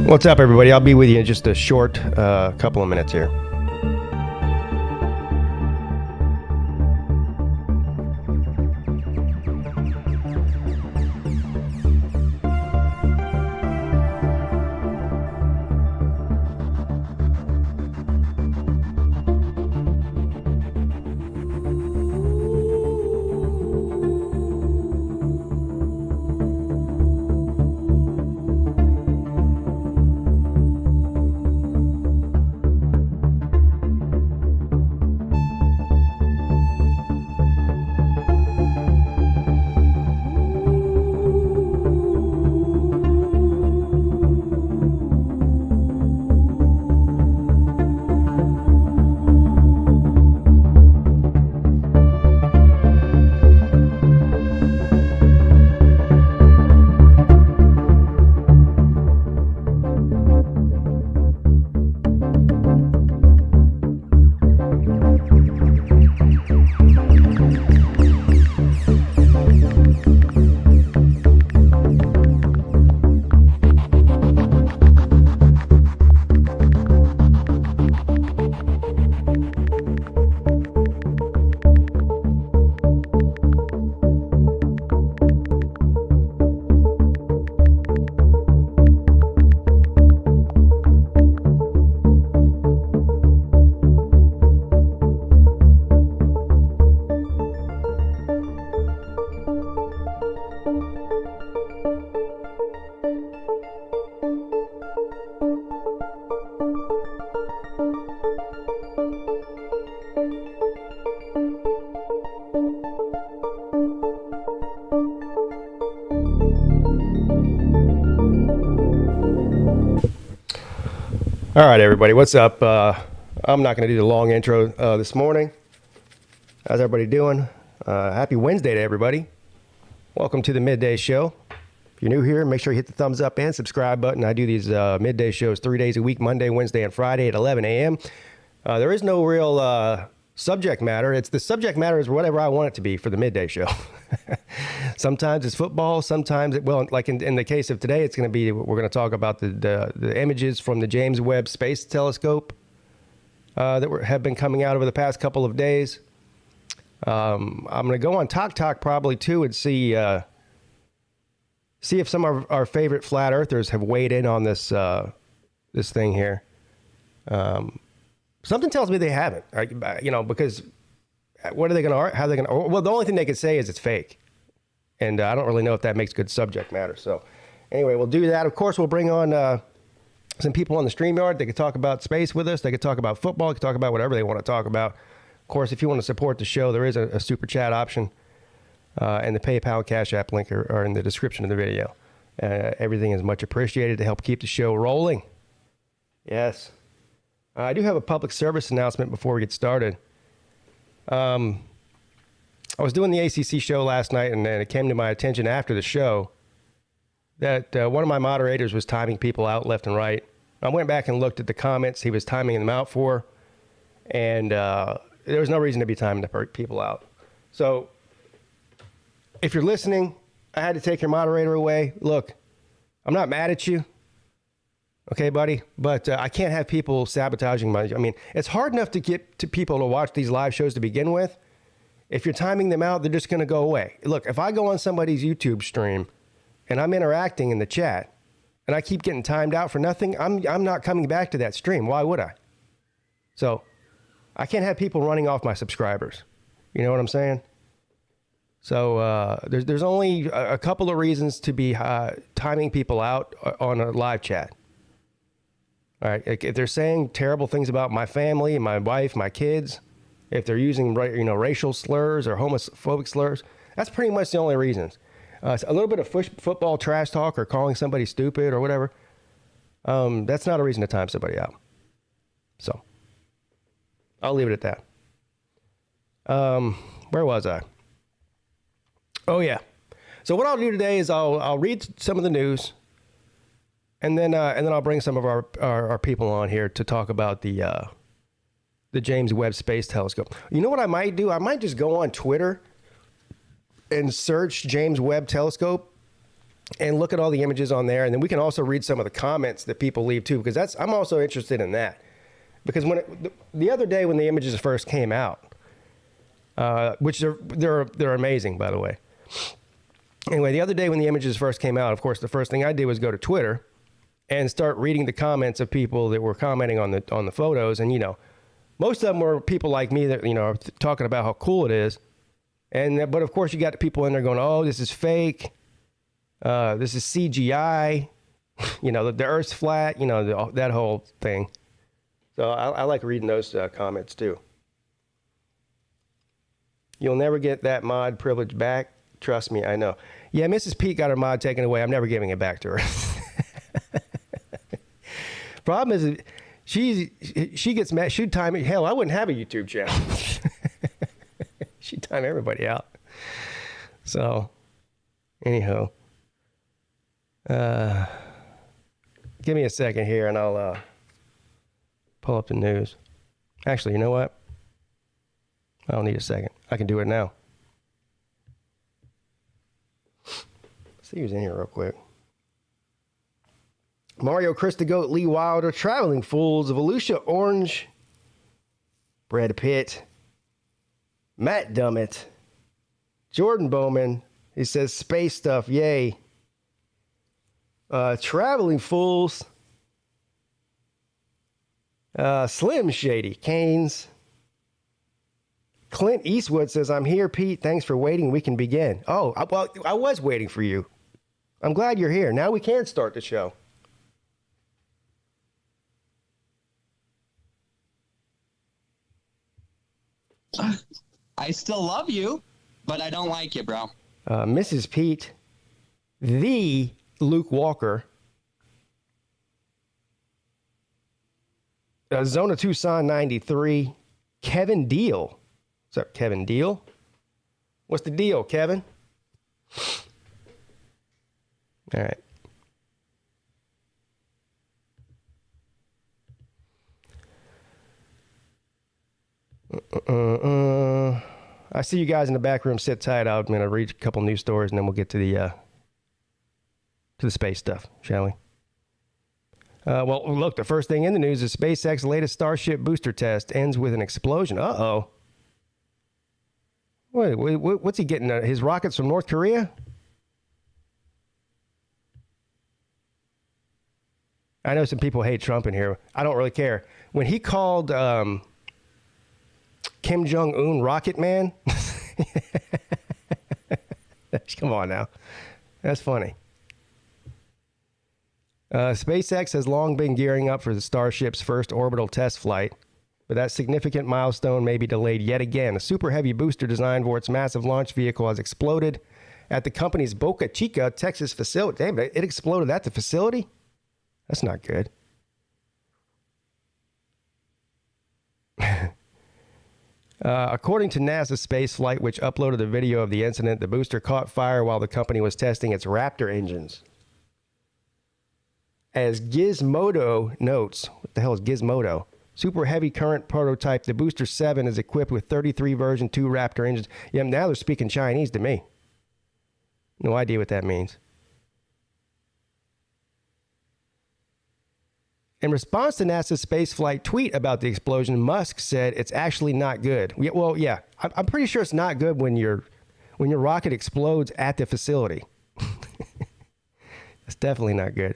What's up, everybody? I'll be with you in just a short couple of minutes here. All right, everybody, what's up? I'm not going to do the long intro this morning. How's everybody doing? Happy Wednesday to everybody. Welcome to the Midday Show. If you're new here, make sure you hit the thumbs up and subscribe button. I do these midday shows 3 days a week, Monday, Wednesday, and Friday at 11 a.m. There is no real subject matter. The subject matter is whatever I want it to be for the Midday Show. Sometimes it's football. Sometimes, like in the case of today, it's going to be, we're going to talk about the images from the James Webb Space Telescope that have been coming out over the past couple of days. I'm going to go on Talk probably too and see if some of our favorite flat earthers have weighed in on this thing here. Something tells me they haven't, because what are they going to, how are they going to, well, the only thing they could say is it's fake. And I don't really know if that makes good subject matter. So anyway, we'll do that. Of course, we'll bring on some people on the StreamYard. They could talk about space with us. They could talk about football. They could talk about whatever they want to talk about. Of course, if you want to support the show, there is a super chat option. And the PayPal Cash App link are in the description of the video. Everything is much appreciated to help keep the show rolling. Yes. I do have a public service announcement before we get started. I was doing the ACC show last night, and it came to my attention after the show that one of my moderators was timing people out left and right. I went back and looked at the comments he was timing them out for, and there was no reason to be timing the people out. So if you're listening, I had to take your moderator away. Look, I'm not mad at you. Okay, buddy, but I can't have people sabotaging it's hard enough to get to people to watch these live shows to begin with. If you're timing them out, they're just going to go away. Look, if I go on somebody's YouTube stream and I'm interacting in the chat and I keep getting timed out for nothing, I'm not coming back to that stream. Why would I? So I can't have people running off my subscribers. You know what I'm saying? So there's only a couple of reasons to be timing people out on a live chat. All right, if they're saying terrible things about my family, my wife, my kids, if they're using racial slurs or homophobic slurs, that's pretty much the only reasons. A little bit of football trash talk or calling somebody stupid or whatever, that's not a reason to time somebody out. So I'll leave it at that. Where was I? Oh yeah. So what I'll do today is I'll read some of the news, and then I'll bring some of our people on here to talk about the James Webb Space Telescope. You know what I might do? I might just go on Twitter and search James Webb Telescope and look at all the images on there. And then we can also read some of the comments that people leave too, because I'm also interested in that. Because the other day when the images first came out, which they're amazing, by the way. Anyway, the other day when the images first came out, of course, the first thing I did was go to Twitter and start reading the comments of people that were commenting on the photos. And, most of them were people like me that, are talking about how cool it is. But of course you got the people in there going, oh, this is fake. This is CGI. The Earth's flat, that whole thing. So I like reading those comments too. You'll never get that mod privilege back. Trust me, I know. Yeah, Mrs. Peete got her mod taken away. I'm never giving it back to her. Problem is, she gets mad. She'd time it. Hell, I wouldn't have a YouTube channel. She'd time everybody out. So, anyhow, give me a second here, and I'll pull up the news. Actually, you know what? I don't need a second. I can do it now. Let's see who's in here real quick. Mario, Chris the Goat, Lee Wilder, Traveling Fools, Volusia Orange, Brad Pitt, Matt Dummett, Jordan Bowman. He says space stuff, yay. Traveling Fools, Slim Shady, Canes. Clint Eastwood says, I'm here, Pete. Thanks for waiting. We can begin. Oh, well, I was waiting for you. I'm glad you're here. Now we can start the show. I still love you, but I don't like you, bro. Mrs. Peete, the Luke Walker, Zona Tucson 93, Kevin Deal. What's up, Kevin Deal? What's the deal, Kevin? All right. I see you guys in the back room. Sit tight. I'm going to read a couple news stories, and then we'll get to the space stuff, shall we? Well, look, the first thing in the news is SpaceX's latest Starship booster test ends with an explosion. Uh-oh. Wait, what's he getting? His rockets from North Korea? I know some people hate Trump in here. I don't really care. When he called Kim Jong-un Rocket Man, come on now. That's funny. SpaceX has long been gearing up for the Starship's first orbital test flight, but that significant milestone may be delayed yet again. A super heavy booster designed for its massive launch vehicle has exploded at the company's Boca Chica, Texas facility. Damn, it exploded at the facility? That's not good. According to NASA Spaceflight, which uploaded a video of the incident, the booster caught fire while the company was testing its Raptor engines. As Gizmodo notes, what the hell is Gizmodo? Super heavy current prototype, the Booster 7 is equipped with 33 version 2 Raptor engines. Yeah, now they're speaking Chinese to me. No idea what that means. In response to NASA's spaceflight tweet about the explosion, Musk said it's actually not good. Well, yeah, I'm pretty sure it's not good when your rocket explodes at the facility. It's definitely not good.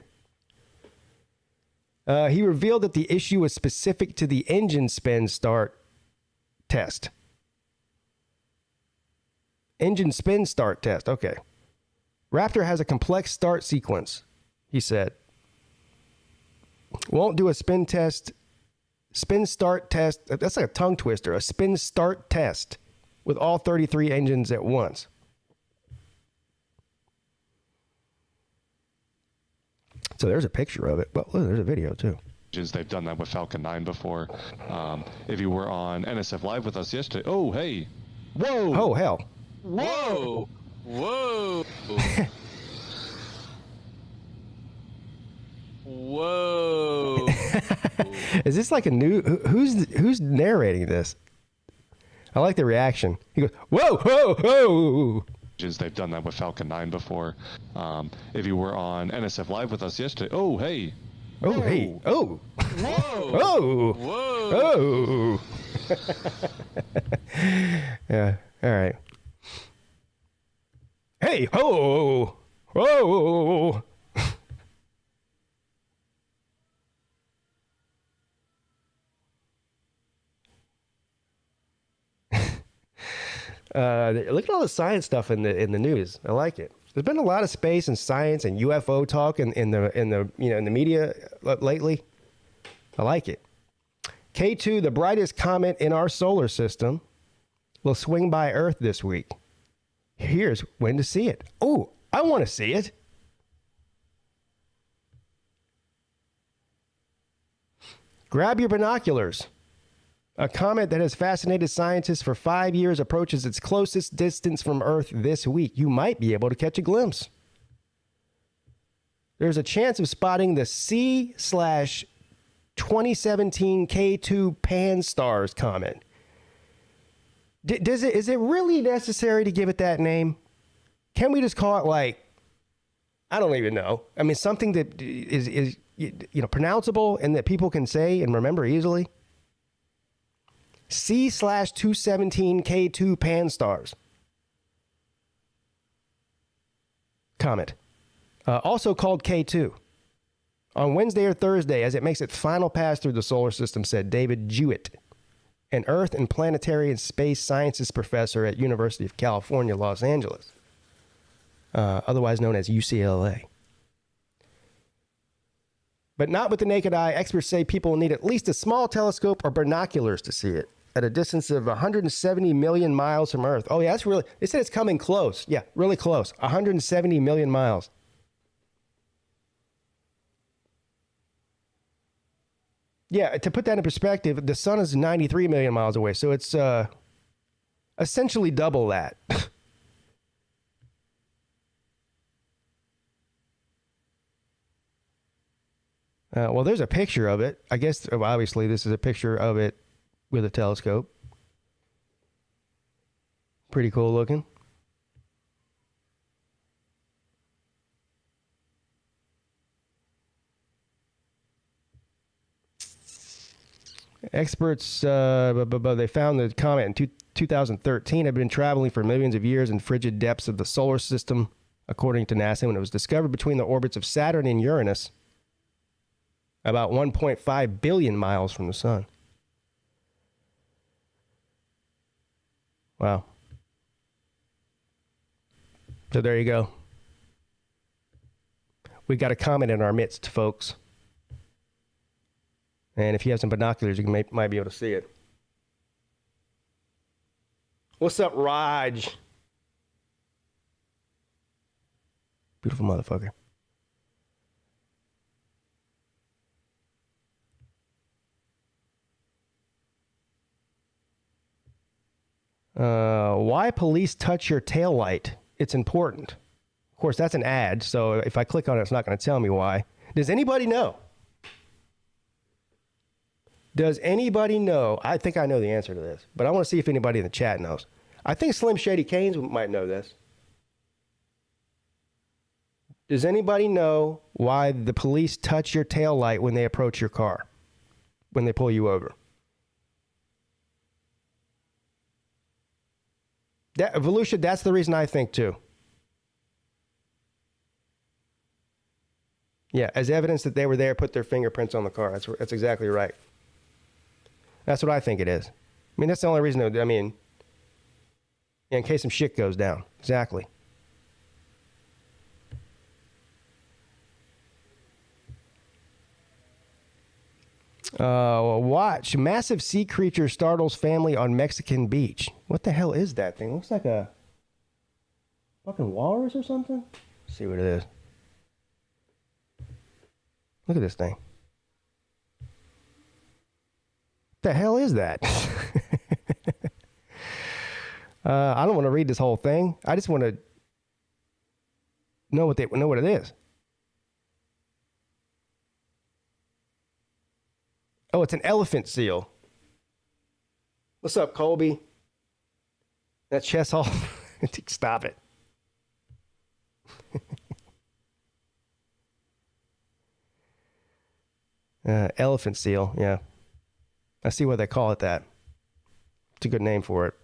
He revealed that the issue was specific to the engine spin start test. Engine spin start test. Okay. Raptor has a complex start sequence, he said. Won't do a spin start test. That's like a tongue twister. A spin start test with all 33 engines at once. So there's a picture of it. Well, look, there's a video too. They've done that with Falcon 9 before. If you were on NSF Live with us yesterday, oh, hey. Whoa. Oh, hell. Whoa. Whoa. Whoa. Is this like a new... Who's narrating this? I like the reaction. He goes, whoa, whoa, whoa. They've done that with Falcon 9 before. If you were on NSF Live with us yesterday, oh, hey. Oh, whoa. Hey. Oh. Whoa. Oh. Whoa. Yeah. All right. Hey. Ho. Whoa. Look at all the science stuff in the news. I like it. There's been a lot of space and science and UFO talk in the media lately. I like it. K2, the brightest comet in our solar system, will swing by Earth this week. Here's when to see it. Oh, I want to see it. Grab your binoculars. A comet that has fascinated scientists for 5 years approaches its closest distance from Earth this week. You might be able to catch a glimpse. There's a chance of spotting the C/2017 K2 Pan-STARRS comet. Is it really necessary to give it that name? Can we just call it I don't even know. I mean, something that is pronounceable and that people can say and remember easily. C/217 K2 Pan-STARRS comet, also called K2, on Wednesday or Thursday as it makes its final pass through the solar system, said David Jewett, an Earth and Planetary and Space Sciences professor at University of California, Los Angeles, otherwise known as UCLA. But not with the naked eye. Experts say people will need at least a small telescope or binoculars to see it at a distance of 170 million miles from Earth. Oh, yeah, that's really... They said it's coming close. Yeah, really close. 170 million miles. Yeah, to put that in perspective, the sun is 93 million miles away, so it's essentially double that. Well, there's a picture of it. I guess, obviously, this is a picture of it with a telescope. Pretty cool looking. Experts, they found the comet in 2013 had been traveling for millions of years in frigid depths of the solar system, according to NASA, when it was discovered between the orbits of Saturn and Uranus, about 1.5 billion miles from the sun. Wow. So there you go. We got a comet in our midst, folks. And if you have some binoculars, you might be able to see it. What's up, Raj? Beautiful motherfucker. Why police touch your taillight? It's important. Of course, that's an ad, so if I click on it, it's not going to tell me why. Does anybody know? Does anybody know? I think I know the answer to this, but I want to see if anybody in the chat knows. I think Slim Shady Canes might know this. Does anybody know why the police touch your taillight when they approach your car, when they pull you over? Volusia, that's the reason I think too. Yeah, as evidence that they were there, put their fingerprints on the car. That's exactly right. That's what I think it is. I mean, that's the only reason, in case some shit goes down. Exactly. Watch. Massive sea creature startles family on Mexican beach. What the hell is that thing? Looks like a fucking walrus or something. Let's see what it is. Look at this thing. What the hell is that? I don't want to read this whole thing. I just want to know what it is. Oh, it's an elephant seal. What's up, Colby? That chest hall. Stop it. Elephant seal, yeah. I see why they call it that. It's a good name for it.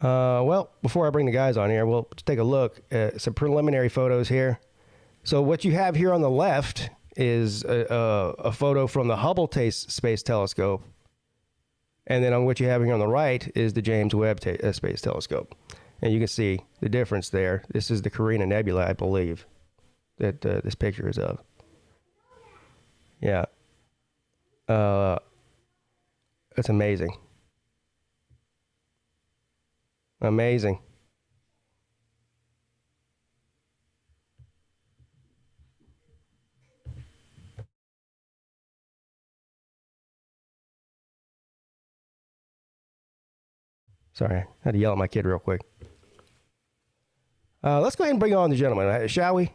Well, before I bring the guys on here, we'll take a look at some preliminary photos here. So what you have here on the left is a photo from the Hubble Space Telescope. And then on what you have here on the right is the James Webb Space Telescope. And you can see the difference there. This is the Carina Nebula, I believe, that this picture is of. Yeah. It's amazing. Amazing. Sorry, I had to yell at my kid real quick. Let's go ahead and bring on the gentleman, shall we?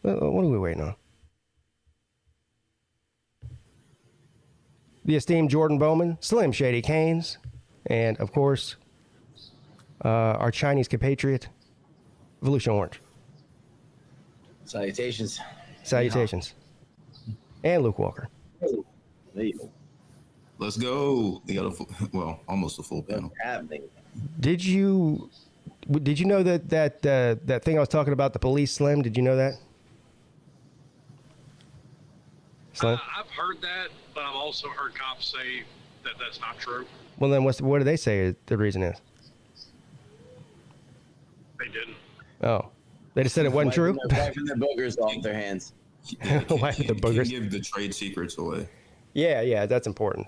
What are we waiting on? The esteemed Jordan Bowman, Slim Shady Canes, and, of course, our Chinese compatriot, Volusia Orange. Salutations. Salutations. And Luke Walker. Let's go. They got almost a full panel. Did you know that thing I was talking about, the police, Slim? Did you know that? Slim? I've heard that, but I've also heard cops say that that's not true. Well, then what do they say the reason is? They didn't. Oh. They just said it wasn't true? Wiping their boogers off their hands. Wiping the boogers. Can't give the trade secrets away. Yeah, that's important.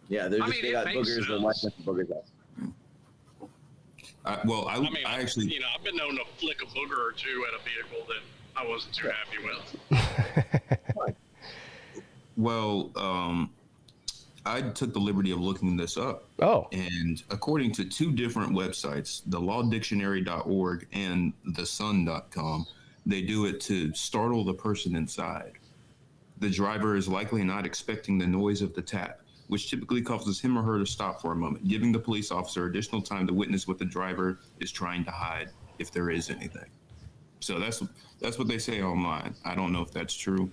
Yeah, they're just they got boogers, they're wiping the boogers off. I actually, I've been known to flick a booger or two at a vehicle that I wasn't too happy with. I took the liberty of looking this up. Oh. And according to two different websites, the lawdictionary.org and thesun.com, they do it to startle the person inside. The driver is likely not expecting the noise of the tap, which typically causes him or her to stop for a moment, giving the police officer additional time to witness what the driver is trying to hide, if there is anything. So that's what they say online. I don't know if that's true.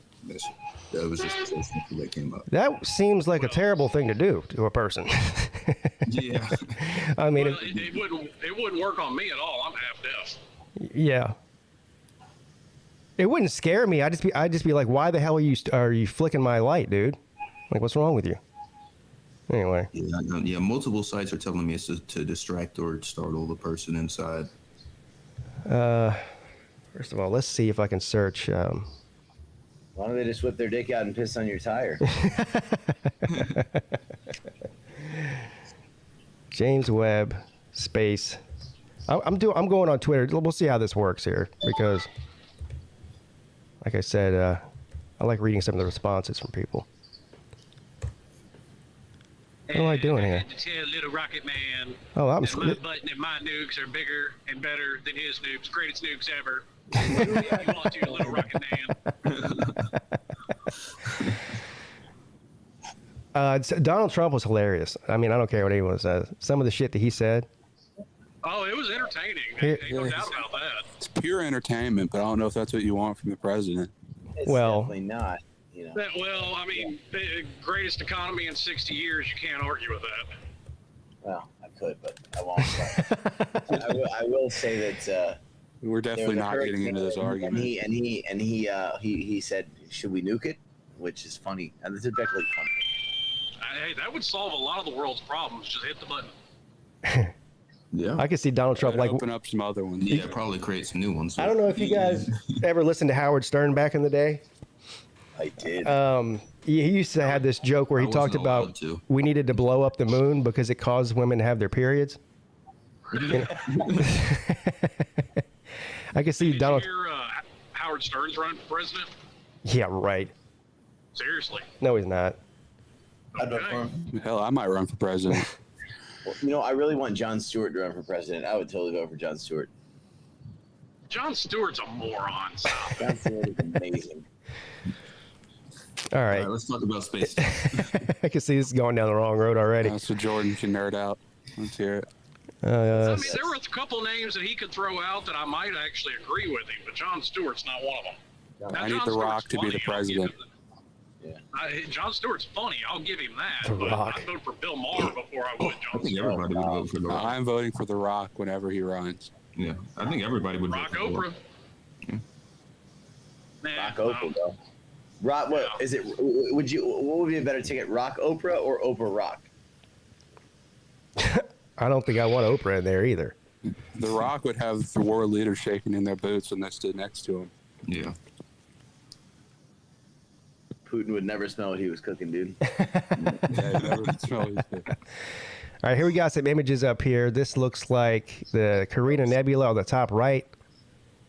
That was just the first thing that came up. That seems like a terrible thing to do to a person. Yeah. I mean, it wouldn't work on me at all. I'm half deaf. Yeah. It wouldn't scare me. I'd just be like, why the hell are you flicking my light, dude? Like, what's wrong with you? Anyway. Yeah, multiple sites are telling me it's to distract or startle the person inside. First of all, let's see if I can search. Why don't they just whip their dick out and piss on your tire? James Webb Space. I'm going on Twitter. We'll see how this works here because, like I said, I like reading some of the responses from people. What am I doing here? To tell little Rocket Man Oh, I'm that my button and my nukes are bigger and better than his nukes. Greatest nukes ever. You want to, little Rocket Man. Donald Trump was hilarious. I mean, I don't care what anyone says. Some of the shit that he said. Oh, it was entertaining. Ain't no doubt about that. It's pure entertainment, but I don't know if that's what you want from the president. It's Well- definitely not. You know. Well, I mean, the greatest economy in 60 years, you can't argue with that. Well, I could, but I won't. I will say that We're definitely not getting into this argument. And he said, "Should we nuke it?" Which is funny, and it's exactly funny. Hey, that would solve a lot of the world's problems. Just hit the button. Yeah. I could see Donald Trump like. Open up some other ones. Yeah, probably create some new ones. I don't know if you guys ever listened to Howard Stern back in the day. I did. He used to have this joke where he talked about we needed to blow up the moon because it caused women to have their periods. You know? I can see Did Donald. you hear Howard Stern's running for president? Yeah, right. Seriously. No, he's not. I'd vote for him. Hell, I might run for president. Well, I really want Jon Stewart to run for president. I would totally vote for Jon Stewart. Jon Stewart's a moron. Jon Stewart is amazing. All All right. right, let's talk about space. I can see this is going down the wrong road already. So Jordan can nerd out. Let's hear it. I mean, there were a couple names that he could throw out that I might actually agree with him, but Jon Stewart's not one of them. Now, I need Jon The Stewart's Rock to be the funny, I'll give president. him Jon Stewart's funny. I'll give him that. The but Rock. I'd vote for Bill Maher before I would I Jon think Stewart. everybody would vote for The Rock. I'm voting for The Rock whenever he runs. Yeah, I think everybody would Rock vote for The Rock. Oprah. Nah, Rock Oprah, though. Rock, what Yeah. is it? What would be a better ticket, Rock Oprah or Oprah Rock? I don't think I want Oprah in there either. The Rock would have the war leaders shaking in their boots when they stood next to him. Yeah. Putin would never smell what he was cooking, dude. Yeah, you never smell his food. All right, here we got some images up here. This looks like the Carina Nebula on the top right.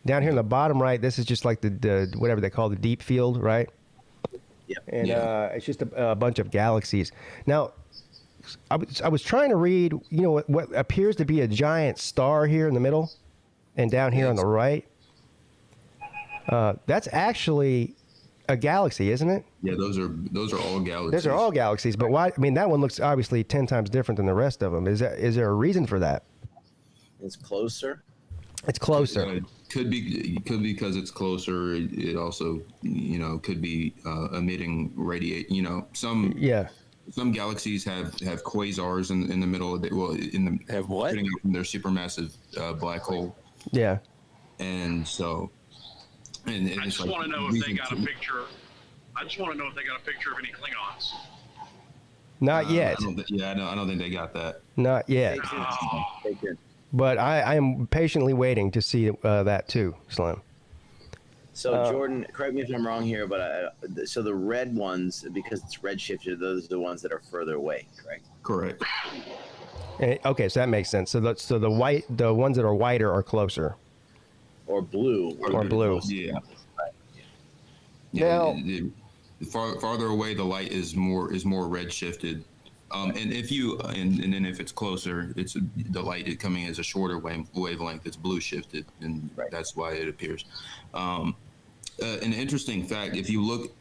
Down here in the bottom right, this is just like the whatever they call the deep field, right? Yep. And Yeah. it's just a bunch of galaxies. Now, I was trying to read, what appears to be a giant star here in the middle, and down here on the right. That's actually a galaxy, isn't it? Yeah, those are all galaxies. Those are all galaxies, but why? I mean, that one looks obviously 10 times different than the rest of them. Is there a reason for that? It's closer. It's closer. Could be because it's closer. It also, could be emitting radiate. Some Yeah. some galaxies have quasars in the middle of it. Well, Have what? putting out from their supermassive black hole, Yeah. and so. And I it's just like want to know if they got a reason- picture. I just want to know if they got a picture of any Klingons. Not yet. I don't think they got that. Not yet. Take it. But I am patiently waiting to see that too, Slim. So Jordan, correct me if I'm wrong here, but so the red ones, because it's red shifted, those are the ones that are further away, correct? Correct. Okay, so that makes sense. So the ones that are whiter are closer. Or blue. Or blue. Yeah. Now- Farther away, the light is more red shifted. And if you and then if it's closer, it's the light is coming as a shorter wavelength. It's blue shifted, and that's why it appears. An interesting fact: if you look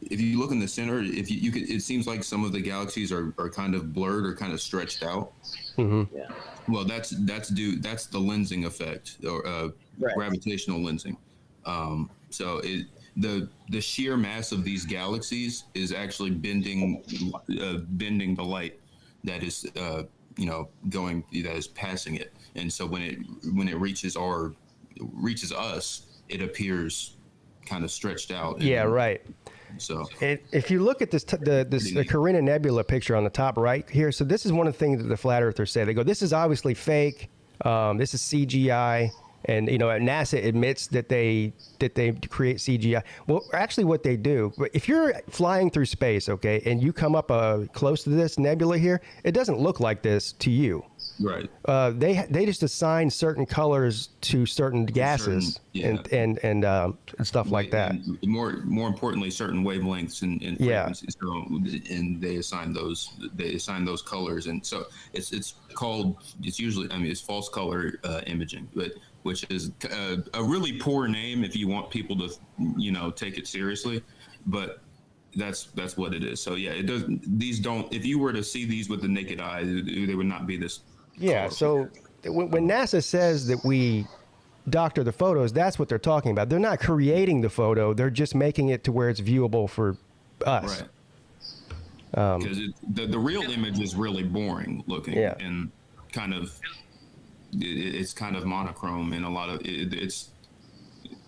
in the center, if you could, it seems like some of the galaxies are kind of blurred or kind of stretched out. Mm-hmm. Yeah. Well, that's the lensing effect or gravitational lensing. So the sheer mass of these galaxies is actually bending the light that is that is passing it, and so when it reaches us, it appears kind of stretched out. Yeah, right. So If you look at the Carina Nebula picture on the top right here, so this is one of the things that the flat earthers say. They go, this is obviously fake. This is CGI. And NASA admits that they create CGI. Well, actually, what they do, if you're flying through space, okay, and you come up close to this nebula here, it doesn't look like this to you. right. They just assign certain colors to certain gases and stuff like that. And more importantly, certain wavelengths and frequencies. So, and they assign those colors, and so it's usually it's false color imaging, which is a really poor name if you want people to take it seriously, but that's what it is. So yeah, it doesn't. These don't. If you were to see these with the naked eye, they would not be this. Yeah. So when NASA says that we doctor the photos, that's what they're talking about. They're not creating the photo. They're just making it to where it's viewable for us. Right. Because the real image is really boring looking and kind of it's kind of monochrome, and a lot of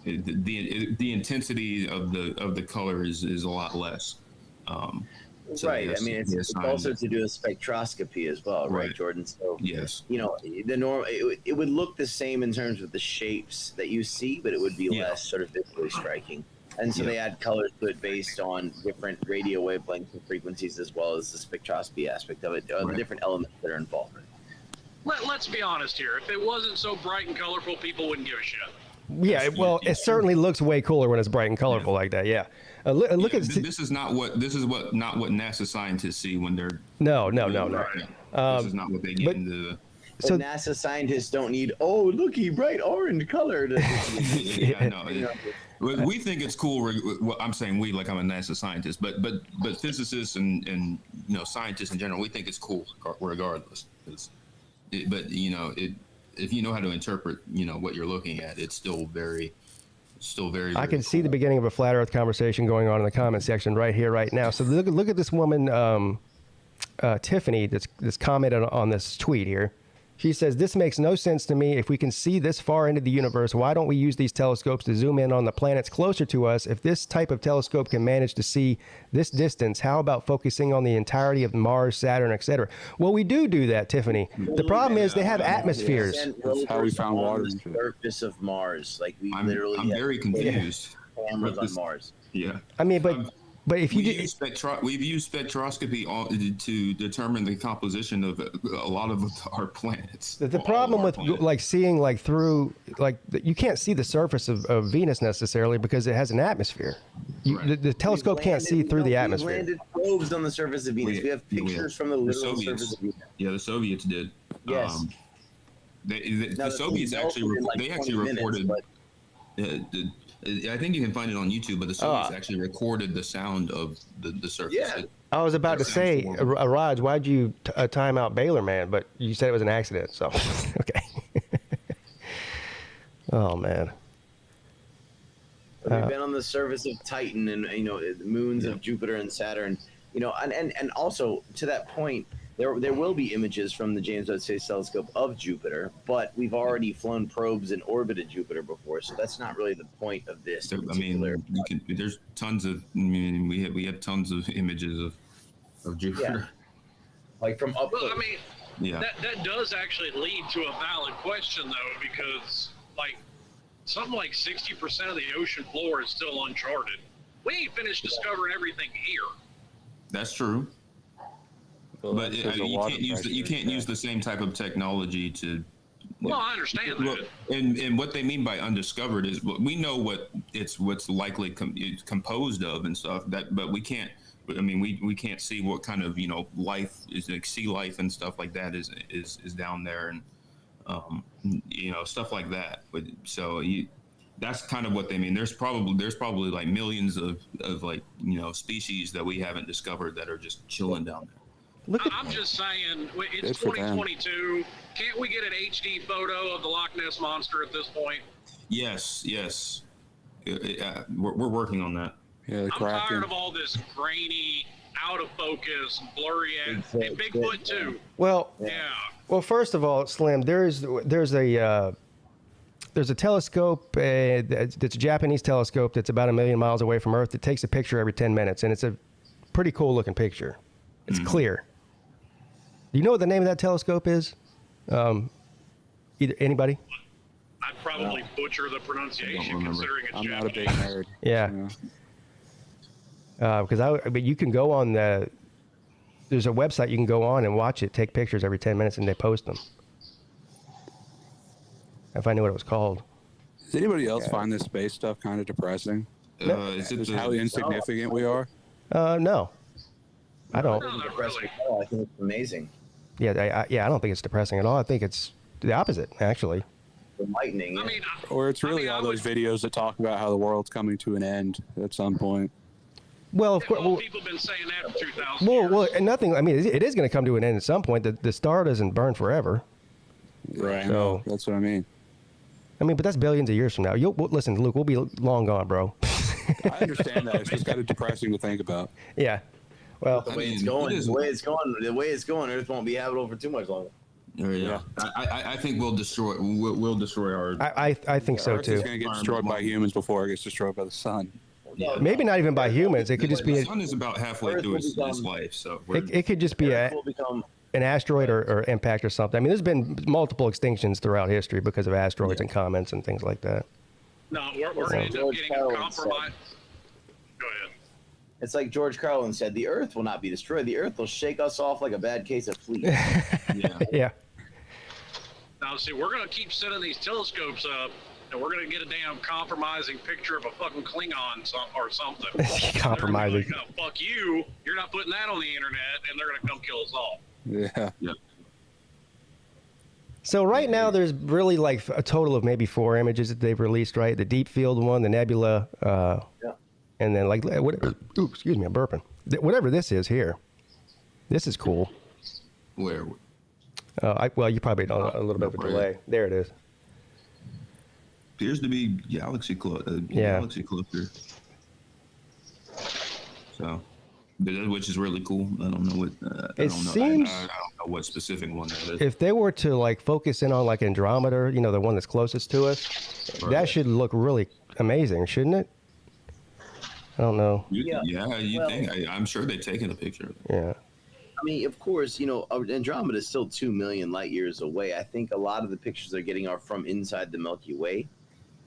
the intensity of the color is a lot less. So right. yes, I mean, it's also to do a spectroscopy as well, right, Jordan? So yes, it would look the same in terms of the shapes that you see, but it would be less sort of visually striking. And so they add colors to it based on different radio wavelengths and frequencies, as well as the spectroscopy aspect of it, the different elements that are involved. Let's be honest here. If it wasn't so bright and colorful, people wouldn't give a shit. Yeah, well, it certainly looks way cooler when it's bright and colorful like that. Yeah, look at this is not what NASA scientists see when they're no. This is not what they get into. So NASA scientists don't need looky bright orange color. I know. We think it's cool. Well, I'm saying we, like I'm a NASA scientist, but physicists and scientists in general, we think it's cool regardless. but if you know how to interpret, what you're looking at, it's still very, very I can see cool. the beginning of a flat Earth conversation going on in the comment section right here, right now. So look at this woman, Tiffany, that's commented on this tweet here. She says, "This makes no sense to me. If we can see this far into the universe, why don't we use these telescopes to zoom in on the planets closer to us? If this type of telescope can manage to see this distance, how about focusing on the entirety of Mars, Saturn, etc.?" Well, we do that, Tiffany. The problem is they have atmospheres. That's how we found water. On the surface of Mars, like we I'm literally. very confused. Cameras on Mars. Yeah. I mean, but if you we've used spectroscopy to determine the composition of a lot of our planets. the problem with like seeing like through like you can't see the surface of Venus necessarily because it has an atmosphere. Right. The telescope can't see through the atmosphere. We landed probes on the surface of Venus. We have pictures from the literal surface of Venus. Yeah, the Soviets did. Yes. The Soviets actually reported. I think you can find it on YouTube, but the Soviets actually recorded the sound of the surface. Yeah. I was about to say, Raj, why'd you time out Baylor, man? But you said it was an accident, so okay. Oh man. We've been on the surface of Titan and the moons of Jupiter and Saturn. And also to that point, there will be images from the James Webb Space Telescope of Jupiter, but we've already flown probes and orbited Jupiter before, so that's not really the point of this. There's tons of. We have tons of images of Jupiter. Yeah. Like from up. Well, Yeah. that does actually lead to a valid question though, because something like 60% of the ocean floor is still uncharted. We ain't finished discovering everything here. That's true. Well, but you can't use the same type of technology to. Well, I understand that. And what they mean by undiscovered is we know what's likely composed of and stuff. But we can't. We can't see what kind of life is, like sea life and stuff like that is down there, and stuff like that. But that's kind of what they mean. There's probably like millions of species that we haven't discovered that are just chilling down there. I'm just saying, it's 2022. Can't we get an HD photo of the Loch Ness Monster at this point? Yes. We're working on that. Yeah, I'm tired of all this grainy, out of focus, blurry, and Bigfoot too. Well, yeah. Well, first of all, Slim, there's a telescope that's a Japanese telescope that's about 1 million miles away from Earth that takes a picture every 10 minutes, and it's a pretty cool looking picture. It's clear. Do you know what the name of that telescope is? Anybody? I'd probably butcher the pronunciation considering it's I'm Japanese. not a big nerd. Yeah. But you can go on there's a website you can go on and watch it, take pictures every 10 minutes, and they post them. If I knew what it was called. Does anybody else find this space stuff kind of depressing? Just how insignificant we are? No. I don't. No, not really. I think it's amazing. Yeah, I don't think it's depressing at all. I think it's the opposite, actually. Enlightening. Or it's really all those videos that talk about how the world's coming to an end at some point. Well, of course. Well, people have been saying that for 2,000 years. Well, and nothing. I mean, it is going to come to an end at some point. The star doesn't burn forever. Right. So that's what I mean. But that's billions of years from now. Listen, Luke, we'll be long gone, bro. I understand that. It's just kind of depressing to think about. Yeah. Well, the way it's going, Earth won't be habitable for too much longer. Yeah. I think we'll destroy our. I think so Earth too. is going to get destroyed by humans before it gets destroyed by the sun. Yeah. Maybe not even by humans. It could just be the sun is about halfway through its life, so it could just be an asteroid or impact or something. I mean, there's been multiple extinctions throughout history because of asteroids and comets and things like that. No, we're going to end up getting a compromise. Go ahead. It's like George Carlin said, the Earth will not be destroyed. The Earth will shake us off like a bad case of fleas. Yeah. Now, see, we're going to keep sending these telescopes up, and we're going to get a damn compromising picture of a fucking Klingon or something. Compromising. Like, oh, fuck you. You're not putting that on the internet, and they're going to come kill us all. Yeah. So right now there's really like a total of maybe 4 images that they've released, right? The deep field one, the nebula, and then like excuse me, I'm burping. Whatever this is here. This is cool. Where? Well, you probably know a little bit of a delay. There it is. Appears to be galaxy galaxy cluster. So, which is really cool. I don't know what. I don't know what specific one that is. If they were to like focus in on like Andromeda, the one that's closest to us, that should look really amazing, shouldn't it? I don't know. I'm sure they've taken a picture of it. Yeah. I mean, of course, Andromeda is still 2 million light years away. I think a lot of the pictures they're getting are from inside the Milky Way,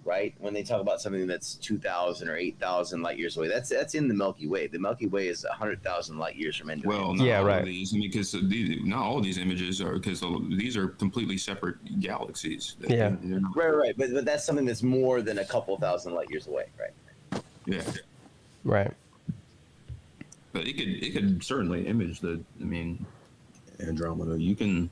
right? When they talk about something that's 2,000 or 8,000 light years away, that's in the Milky Way. The Milky Way is 100,000 light years from Andromeda. Well, not all of these, because not all of these images are, because these are completely separate galaxies. Right. But that's something that's more than a couple thousand light years away, right? Yeah. Right. But it could certainly image Andromeda. You can.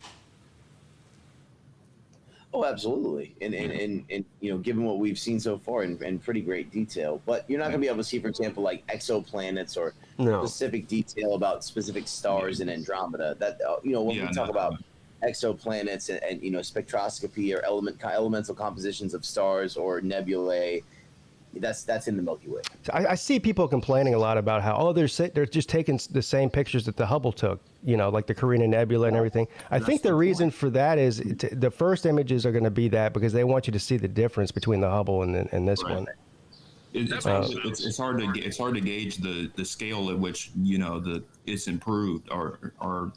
Oh, absolutely. And given what we've seen so far in pretty great detail, but you're not going to be able to see, for example, like exoplanets or specific detail about specific stars in Andromeda. That, when we talk about exoplanets and spectroscopy or elemental compositions of stars or nebulae, that's in the Milky Way. I see people complaining a lot about how they're just taking the same pictures that the Hubble took, like the Carina Nebula and everything. I think the reason for that is the first images are going to be that because they want you to see the difference between the Hubble and this one. It's hard to gauge the scale at which it's improved or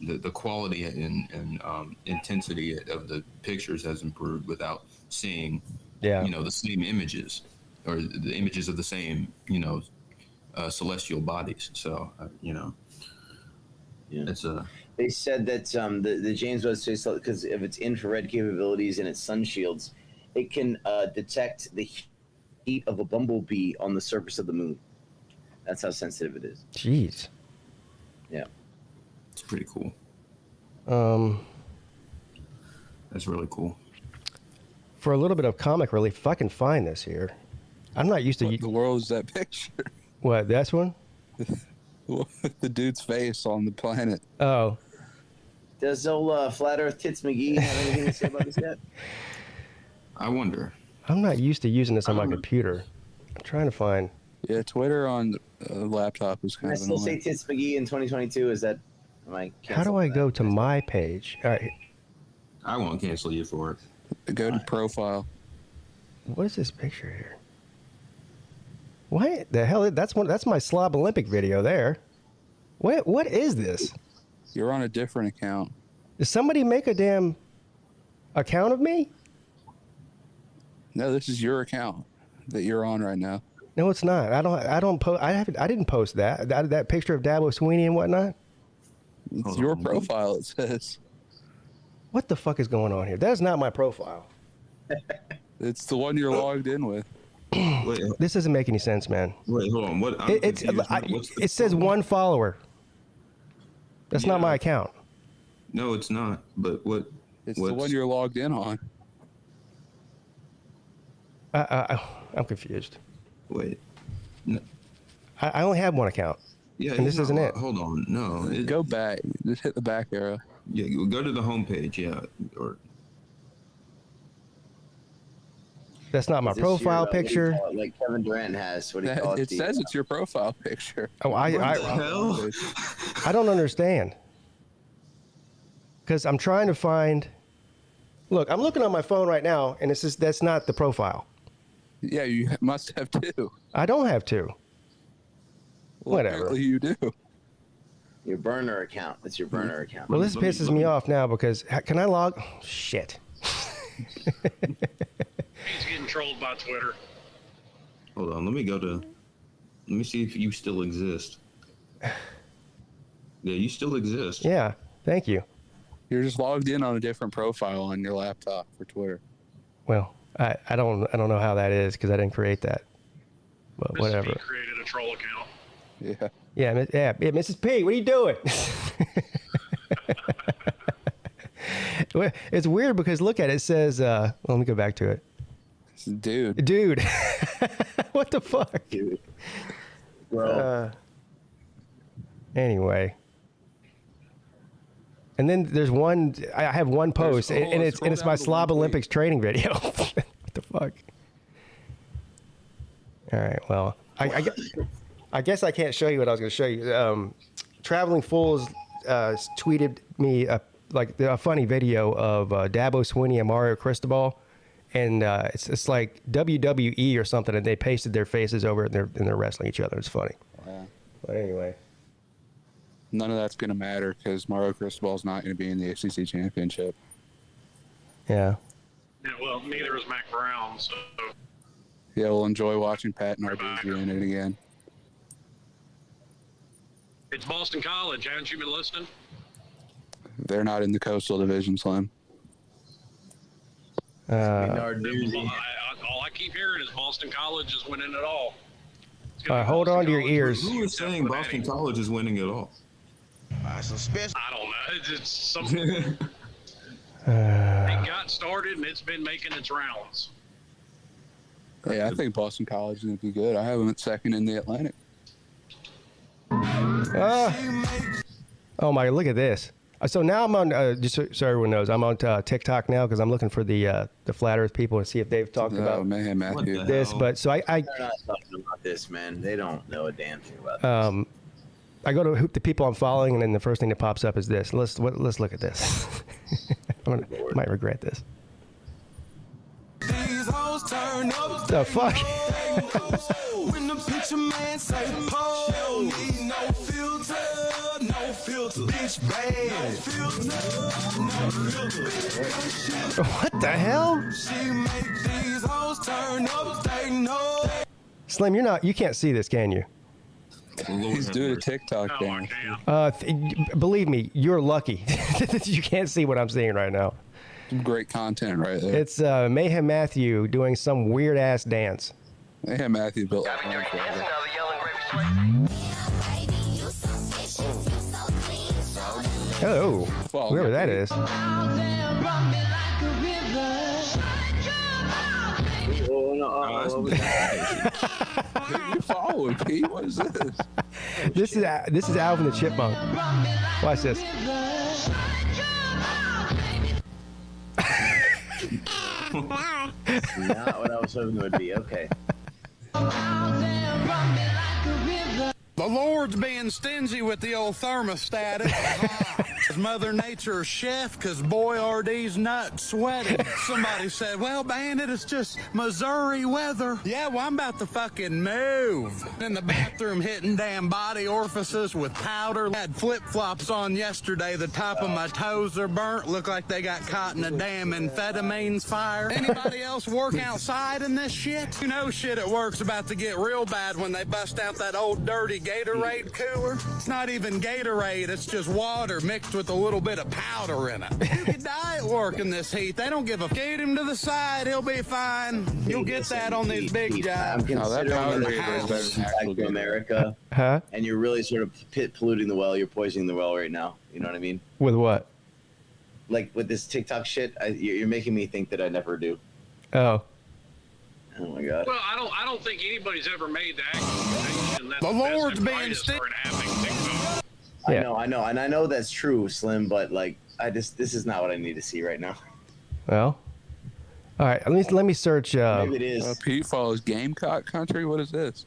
the quality and intensity of the pictures has improved without seeing the same images or the images of the same celestial bodies. So it's a. They said that the James Webb Space Telescope, because of its infrared capabilities and its sun shields, it can detect the heat of a bumblebee on the surface of the moon. That's how sensitive it is. Jeez. Yeah. It's pretty cool. That's really cool. For a little bit of comic relief, if I can find this here. I'm not used to... What the world is that picture? What, this one? The dude's face on the planet. Oh. Does old Flat Earth Tits McGee have anything to say about this yet? I wonder. I'm not used to using this on my computer. I'm trying to find... Yeah, Twitter on a laptop is kind of annoying. I still say Tits McGee in 2022. Is that... How do I go to my page? All right. I won't cancel you for it. Go to profile. What is this picture here? What the hell? That's my Slob Olympic video there. What is this? You're on a different account. Did somebody make a damn account of me? No, this is your account that you're on right now. No, it's not. I don't post. I didn't post that picture of Dabo Sweeney and whatnot. It's your profile. It says. What the fuck is going on here? That is not my profile. It's the one you're logged in with. Wait, this doesn't make any sense, man. Wait, hold on. What? It says one follower. That's not my account. No, it's not. But what? It's the one you're logged in on. I'm confused. Wait. No. I only have one account. Yeah, and this isn't it. Hold on. No. Go back. Just hit the back arrow. Yeah, go to the homepage. Yeah, or. That's not my profile picture. Like Kevin Durant has. What do you call it? It says it's your profile picture. Oh, what the hell? I don't understand. Because I'm trying to find. Look, I'm looking on my phone right now, and that's not the profile. Yeah, you must have two. I don't have two. Well, whatever. Apparently you do. Your burner account. That's your burner account. Well, this pisses me off now because can I log? Oh, shit. He's getting trolled by Twitter. Hold on. Let me see if you still exist. Yeah, you still exist. Yeah. Thank you. You're just logged in on a different profile on your laptop for Twitter. Well, I don't know how that is because I didn't create that. But Mrs. whatever. P created a troll account. Yeah. Yeah, Mrs. P, what are you doing? It's weird because look at it. It says, let me go back to it. Dude. What the fuck? Dude. Bro. Anyway. And then there's one. I have one post, and it's my Slob Olympics training video. What the fuck? All right. Well, I guess I can't show you what I was going to show you. Traveling Fools tweeted me a funny video of Dabo Swinney and Mario Cristobal, and it's like WWE or something, and they pasted their faces over it, and they're wrestling each other. It's funny. Wow. But anyway, none of that's going to matter because Mario Cristobal's not going to be in the ACC championship. Yeah. Yeah, well, neither is Mac Brown, so. Yeah, we'll enjoy watching Pat and RBG in it again. It's Boston College. Haven't you been listening? They're not in the Coastal Division, Slim. All I keep hearing is Boston College is winning it all. Hold on to your ears. Who is saying Boston College is winning it all? I don't know. It's something. It got started and it's been making its rounds. Yeah, I think Boston College is going to be good. I have them at second in the Atlantic. Oh my! Look at this. So now I'm on. Just so everyone knows, I'm on TikTok now because I'm looking for the Flat Earth people and see if they've talked about Matthew. this. But so They're not talking about this, man. They don't know a damn thing about this. I go to the people I'm following, and then the first thing that pops up is this. Let's look at this. I might regret this. The fuck? When the picture man say, "Oh, need no filter, bitch bad." What the hell? She make these hoes turn up, they know. Slim, you can't see this, can you? He's doing a TikTok dance. Believe me, you're lucky that you can't see what I'm seeing right now. Some great content right there. It's Mayhem Matthew doing some weird ass dance. Mayhem Matthew built. Oh, whoever that is. Who you following, Pete? What is this? This is Alvin the Chipmunk. Watch this. Not what I was hoping it would be. Okay. The Lord's being stingy with the old thermostat. It's Mother Nature's chef, because boy, are these nuts sweating. Somebody said, well, Bandit, it's just Missouri weather. Yeah, well, I'm about to fucking move. In the bathroom hitting damn body orifices with powder. Had flip-flops on yesterday. The top of my toes are burnt. Look like they got caught in a damn amphetamines fire. Anybody else work outside in this shit? You know shit at work's about to get real bad when they bust out that old dirty Gatorade cooler. It's not even Gatorade, it's just water mixed with a little bit of powder in it. You could die at work in this heat. They don't give a get him to the side, he'll be fine. You'll get that on these big jobs. I'm considering the house back to America, and you're really sort of polluting the well. You're poisoning the well right now. You know what I mean? With what? Like with this TikTok shit, you're making me think that I never do. Oh. Oh my god. Well, I don't think anybody's ever made the accusation that the Lord's being Yeah. I know, and I know that's true, Slim. But like, this is not what I need to see right now. Well, all right. Let me search. Maybe it is. Pete follows Gamecock Country. What is this?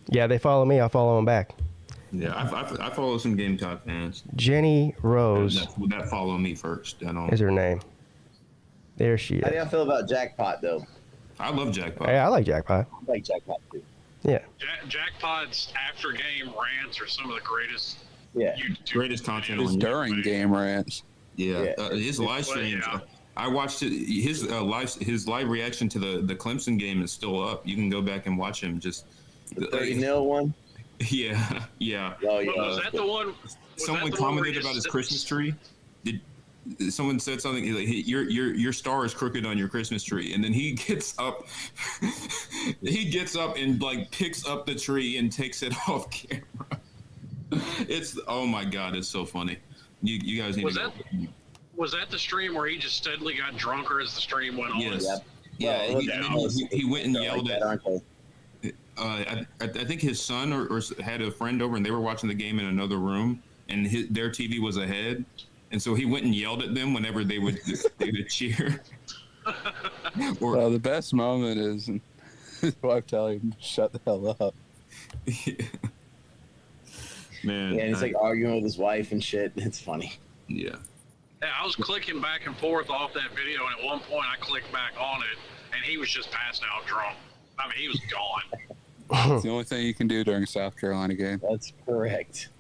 Yeah, they follow me. I'll follow them back. Yeah, I follow some Gamecock fans. Jenny Rose. That follow me first. Is her name? There she is. How do y'all feel about Jackpot though? I love Jackpot. Yeah, I like Jackpot. I like Jackpot too. Yeah. Jackpot's after game rants are some of the greatest. Yeah. Greatest content His on during game rants. Yeah, his live streams. I watched it. His live reaction to the Clemson game is still up. You can go back and watch him. Just the 30-0 one. Yeah. Oh yeah. Was that the one? Someone commented about his Christmas tree. Someone said something like, "Your star is crooked on your Christmas tree," and then he gets up. He gets up and like picks up the tree and takes it off camera. It's oh my god, it's so funny. You guys need to. Was that the stream where he just steadily got drunker as the stream went on? Yes. Yep. Yeah. He went and yelled at. I think his son or had a friend over and they were watching the game in another room and their TV was ahead. And so he went and yelled at them whenever they would cheer. Well, the best moment is his wife telling him to shut the hell up. Man. Yeah, and he's like arguing with his wife and shit. It's funny. Yeah. Yeah, I was clicking back and forth off that video, and at one point I clicked back on it, and he was just passed out drunk. I mean, he was gone. It's the only thing you can do during a South Carolina game. That's correct.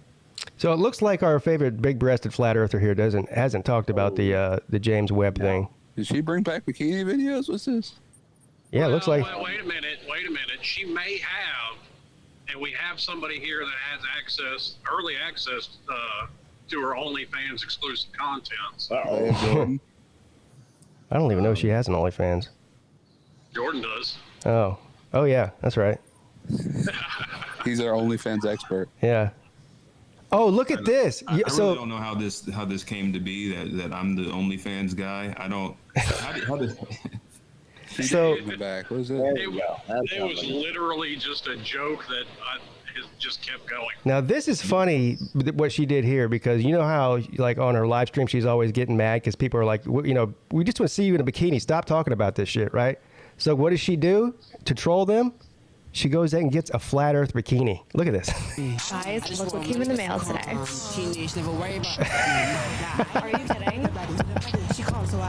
So it looks like our favorite big-breasted flat earther here hasn't talked about the James Webb thing. Did she bring back bikini videos? What's this? Yeah, it looks like. Wait a minute. She may have, and we have somebody here that has early access to her OnlyFans exclusive content. Jordan. I don't even know if she has an OnlyFans. Jordan does. Oh yeah, that's right. He's our OnlyFans expert. Yeah. Oh, look at this. I really don't know how this came to be that I'm the OnlyFans guy. I don't. How did So back. What was it? It was literally just a joke that it just kept going. now this is funny what she did here, because you know how like on her live stream she's always getting mad because people are like, we just want to see you in a bikini. Stop talking about this shit, right? So what does she do to troll them? She goes out and gets a flat Earth bikini. Look at this. Guys, look what came in the mail today.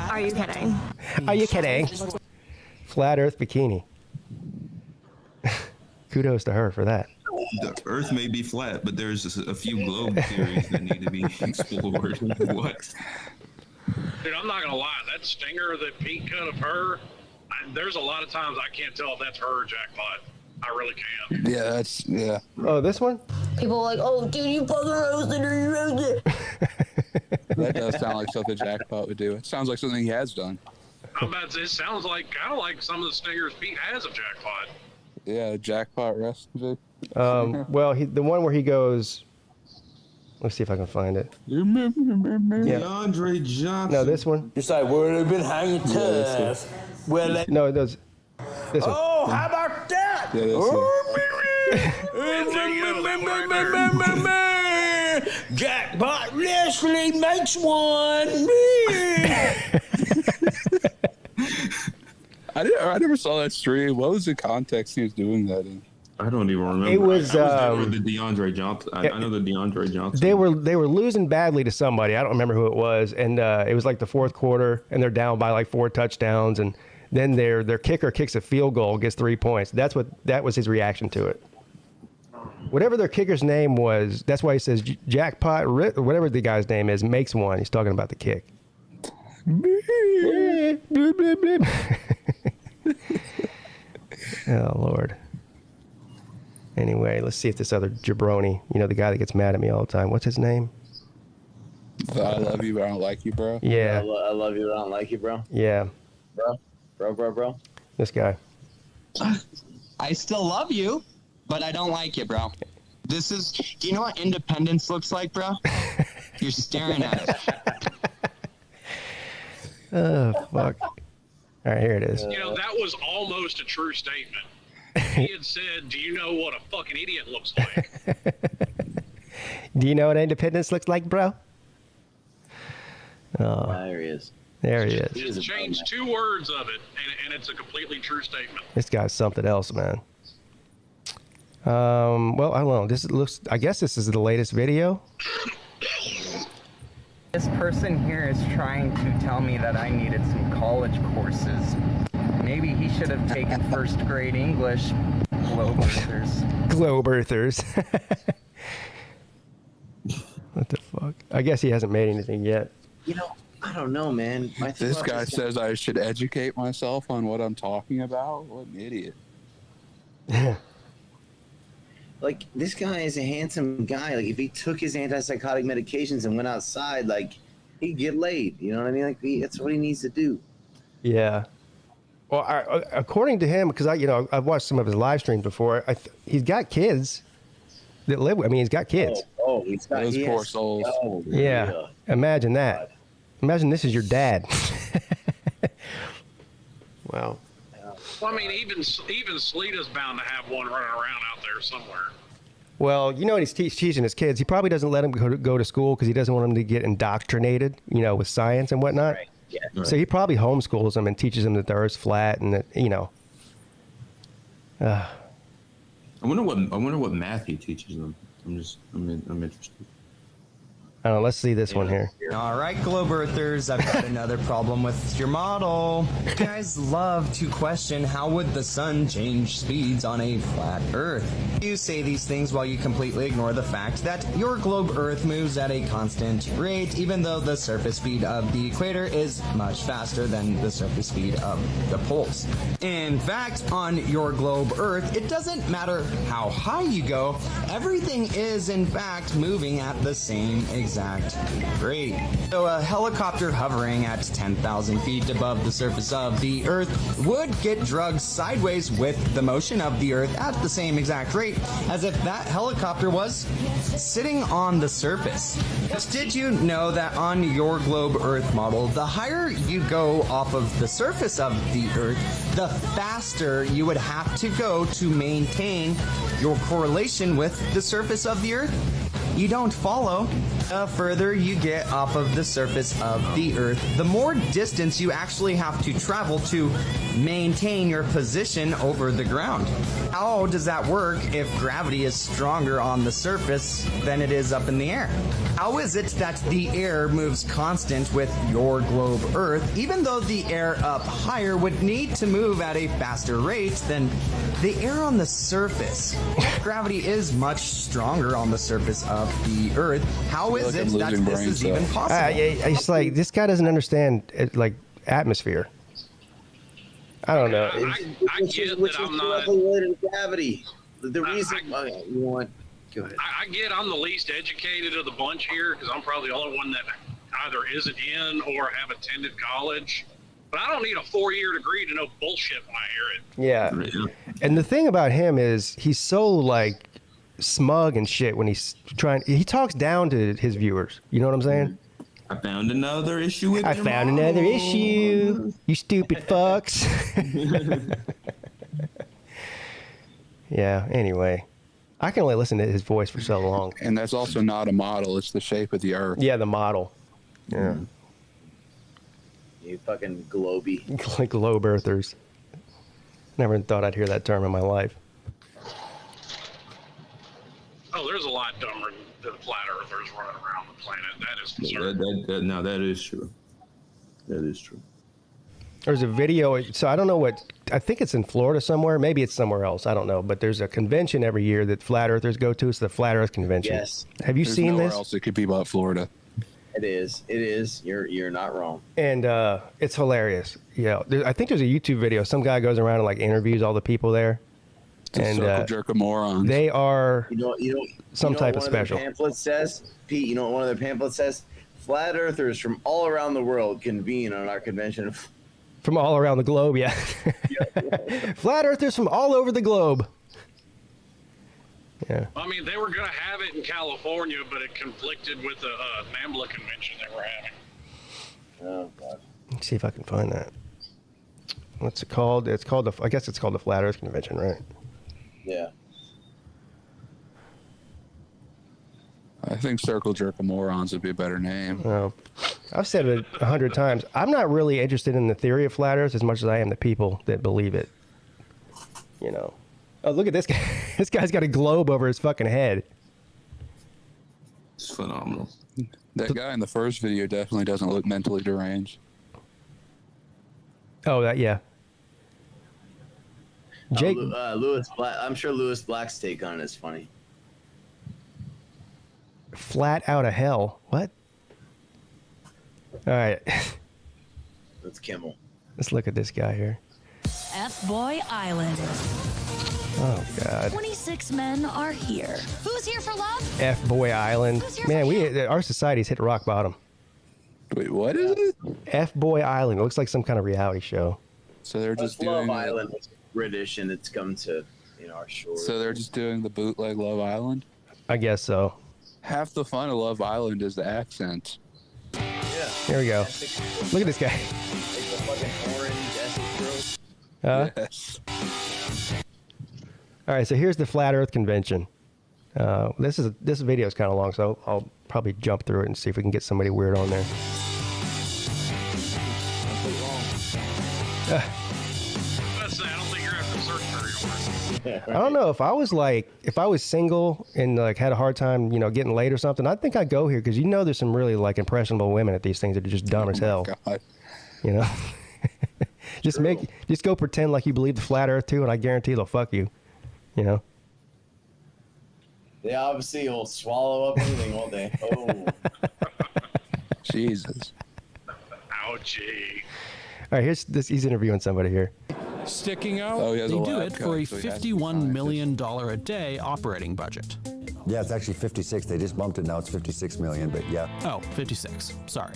Are you kidding? Are you kidding? Are you kidding? Flat Earth bikini. Kudos to her for that. the Earth may be flat, but there's a few globe theories that need to be explored. What? Dude, I'm not gonna lie. That stinger that Pete cut of her, there's a lot of times I can't tell if that's her or Jackpot. I really can't. Yeah. Oh, this one? People are like, oh, dude, you fucking roasted her, you roasted. That does sound like something Jackpot would do. It sounds like something he has done. I'm about to say, it sounds like kind of like some of the stingers Pete has of Jackpot. Yeah, Jackpot wrestling. Well, the one where he goes. Let's see if I can find it. Yeah. DeAndre Johnson. No, this one. It's like where they've been hanging tough. Well, No, it does. This one. oh, how about that? Jackpot wrestling makes one. I never saw that stream. What was the context he was doing that in? I don't even remember. It was, I was there with the DeAndre Johnson. I know the DeAndre Johnson. They were losing badly to somebody. I don't remember who it was, and it was like the fourth quarter, and they're down by like 4 touchdowns, and then their kicker kicks a field goal, gets 3 points. That was his reaction to it. Whatever their kicker's name was, that's why he says Jackpot, whatever the guy's name is, makes one. He's talking about the kick. Oh, Lord. Anyway, let's see if this other jabroni, the guy that gets mad at me all the time, what's his name? I love you, but I don't like you, bro. Yeah. I love you, but I don't like you, bro. Yeah. Bro. This guy. I still love you, but I don't like you, bro. Do you know what independence looks like, bro? You're staring at it. Oh, fuck. All right, here it is. That was almost a true statement. He had said, do you know what a fucking idiot looks like? Do you know what independence looks like, bro? Oh, There he is. there he is. Just changed 2 words of it, and it's a completely true statement. This guy's something else, man. Well, I don't know. I guess this is the latest video. This person here is trying to tell me that I needed some college courses. Maybe he should have taken first grade English. Globe Earthers. Globe Earthers. What the fuck? I guess he hasn't made anything yet. I don't know, man. This guy says I should educate myself on what I'm talking about. What an idiot. Like, this guy is a handsome guy. Like, if he took his antipsychotic medications and went outside, like, he'd get laid. You know what I mean? Like, that's what he needs to do. Yeah. Well, according to him, because I've watched some of his live streams before. He's got kids that live with. I mean, he's got kids. Oh, he's got Those poor souls. Oh, Yeah. Imagine that. Imagine this is your dad. Wow. Well, I mean, even Sleeta's bound to have one running around out there somewhere. Well, you know what he's teaching his kids? He probably doesn't let them go to school because he doesn't want them to get indoctrinated, you know, with science and whatnot. Right. Yeah. So he probably homeschools them and teaches them that the Earth's flat and that, you know. I wonder what math he teaches them. I'm interested. I don't know. Let's see this one here. All right, Globe Earthers, I've got another problem with your model. You guys love to question how would the sun change speeds on a flat Earth. You say these things while you completely ignore the fact that your globe Earth moves at a constant rate, even though the surface speed of the equator is much faster than the surface speed of the poles. In fact, on your globe Earth, it doesn't matter how high you go, everything is in fact moving at the same exact rate. So a helicopter hovering at 10,000 feet above the surface of the Earth would get dragged sideways with the motion of the Earth at the same exact rate as if that helicopter was sitting on the surface. But did you know that on your globe Earth model, the higher you go off of the surface of the Earth, the faster you would have to go to maintain your correlation with the surface of the Earth? You don't follow. The further you get off of the surface of the Earth, the more distance you actually have to travel to maintain your position over the ground. How does that work if gravity is stronger on the surface than it is up in the air? How is it that the air moves constant with your globe Earth, even though the air up higher would need to move at a faster rate than the air on the surface? Gravity is much stronger on the surface of the Earth. How is it that this is even possible? It's like this guy doesn't understand like atmosphere. I don't know. I get that I'm not related to gravity. The reason you want. Go ahead. I get I'm the least educated of the bunch here because I'm probably the only one that either isn't in or have attended college. But I don't need a 4-year degree to know bullshit when I hear it. Yeah. And the thing about him is he's so like smug and shit when he's he talks down to his viewers. You know what I'm saying? I found another issue with I found another issue. You stupid fucks. Yeah, anyway. I can only listen to his voice for so long. And that's also not a model. It's the shape of the Earth. Yeah, the model. Yeah. You fucking globy. Globe Earthers. Never thought I'd hear that term in my life. Oh, there's a lot dumber than flat earthers running around the planet. That is for certain. Now that is true. That is true. There's a video. So I don't know what. I think it's in Florida somewhere. Maybe it's somewhere else. I don't know. But there's a convention every year that flat earthers go to. It's the Flat Earth Convention. Yes. Have you seen nowhere this? else it could be about Florida. It is. It is. You're not wrong. And it's hilarious. Yeah. I think there's a YouTube video. Some guy goes around and like interviews all the people there. It's a circle jerk of morons. They are some type of one special. Of their pamphlets says, Pete, you know what one of their pamphlets says? Flat earthers from all around the world convene on our convention. From all around the globe, yeah. Flat earthers from all over the globe. Yeah. I mean, they were going to have it in California, but it conflicted with the NAMBLA convention they were having. Oh, God. Let's see if I can find that. What's it called? It's called I guess it's called the Flat Earth Convention, right? Yeah. I think circle jerk of morons would be a better name. Well, I've said it 100 times. I'm not really interested in the theory of flat Earth as much as I am the people that believe it. You know. Oh, look at this guy. This guy's got a globe over his fucking head. It's phenomenal. That guy in the first video definitely doesn't look mentally deranged. Oh, yeah. Jake, Lewis Black. I'm sure Lewis Black's take on it is funny. Flat out of hell. What? All right. That's Kimmel. Let's look at this guy here. F-Boy Island. Oh, God. 26 men are here. Who's here for love? F-Boy Island. Man, our society's hit rock bottom. Wait, what is it? F-Boy Island. It looks like some kind of reality show. So they're just Love doing Island was British, and it's come to our shores. So they're just doing the bootleg Love Island? I guess so. Half the fun of Love Island is the accent. Yeah. Here we go. Look at this guy. Like the fucking orange Essex Road. Yes. All right, so here's the Flat Earth Convention. This video is kind of long, so I'll probably jump through it and see if we can get somebody weird on there. I don't know if I was single and like had a hard time, getting laid or something. I think I'd go here because there's some really like impressionable women at these things that are just dumb as hell. God. Just go pretend like you believe the flat Earth too, and I guarantee they'll fuck you. They obviously will swallow up anything all day. Oh, Jesus. Ouchie. All right, he's interviewing somebody here. Sticking out, they do it for a $51 million a day operating budget. Yeah, it's actually 56. They just bumped it. Now it's 56 million, but yeah. Oh, 56. Sorry.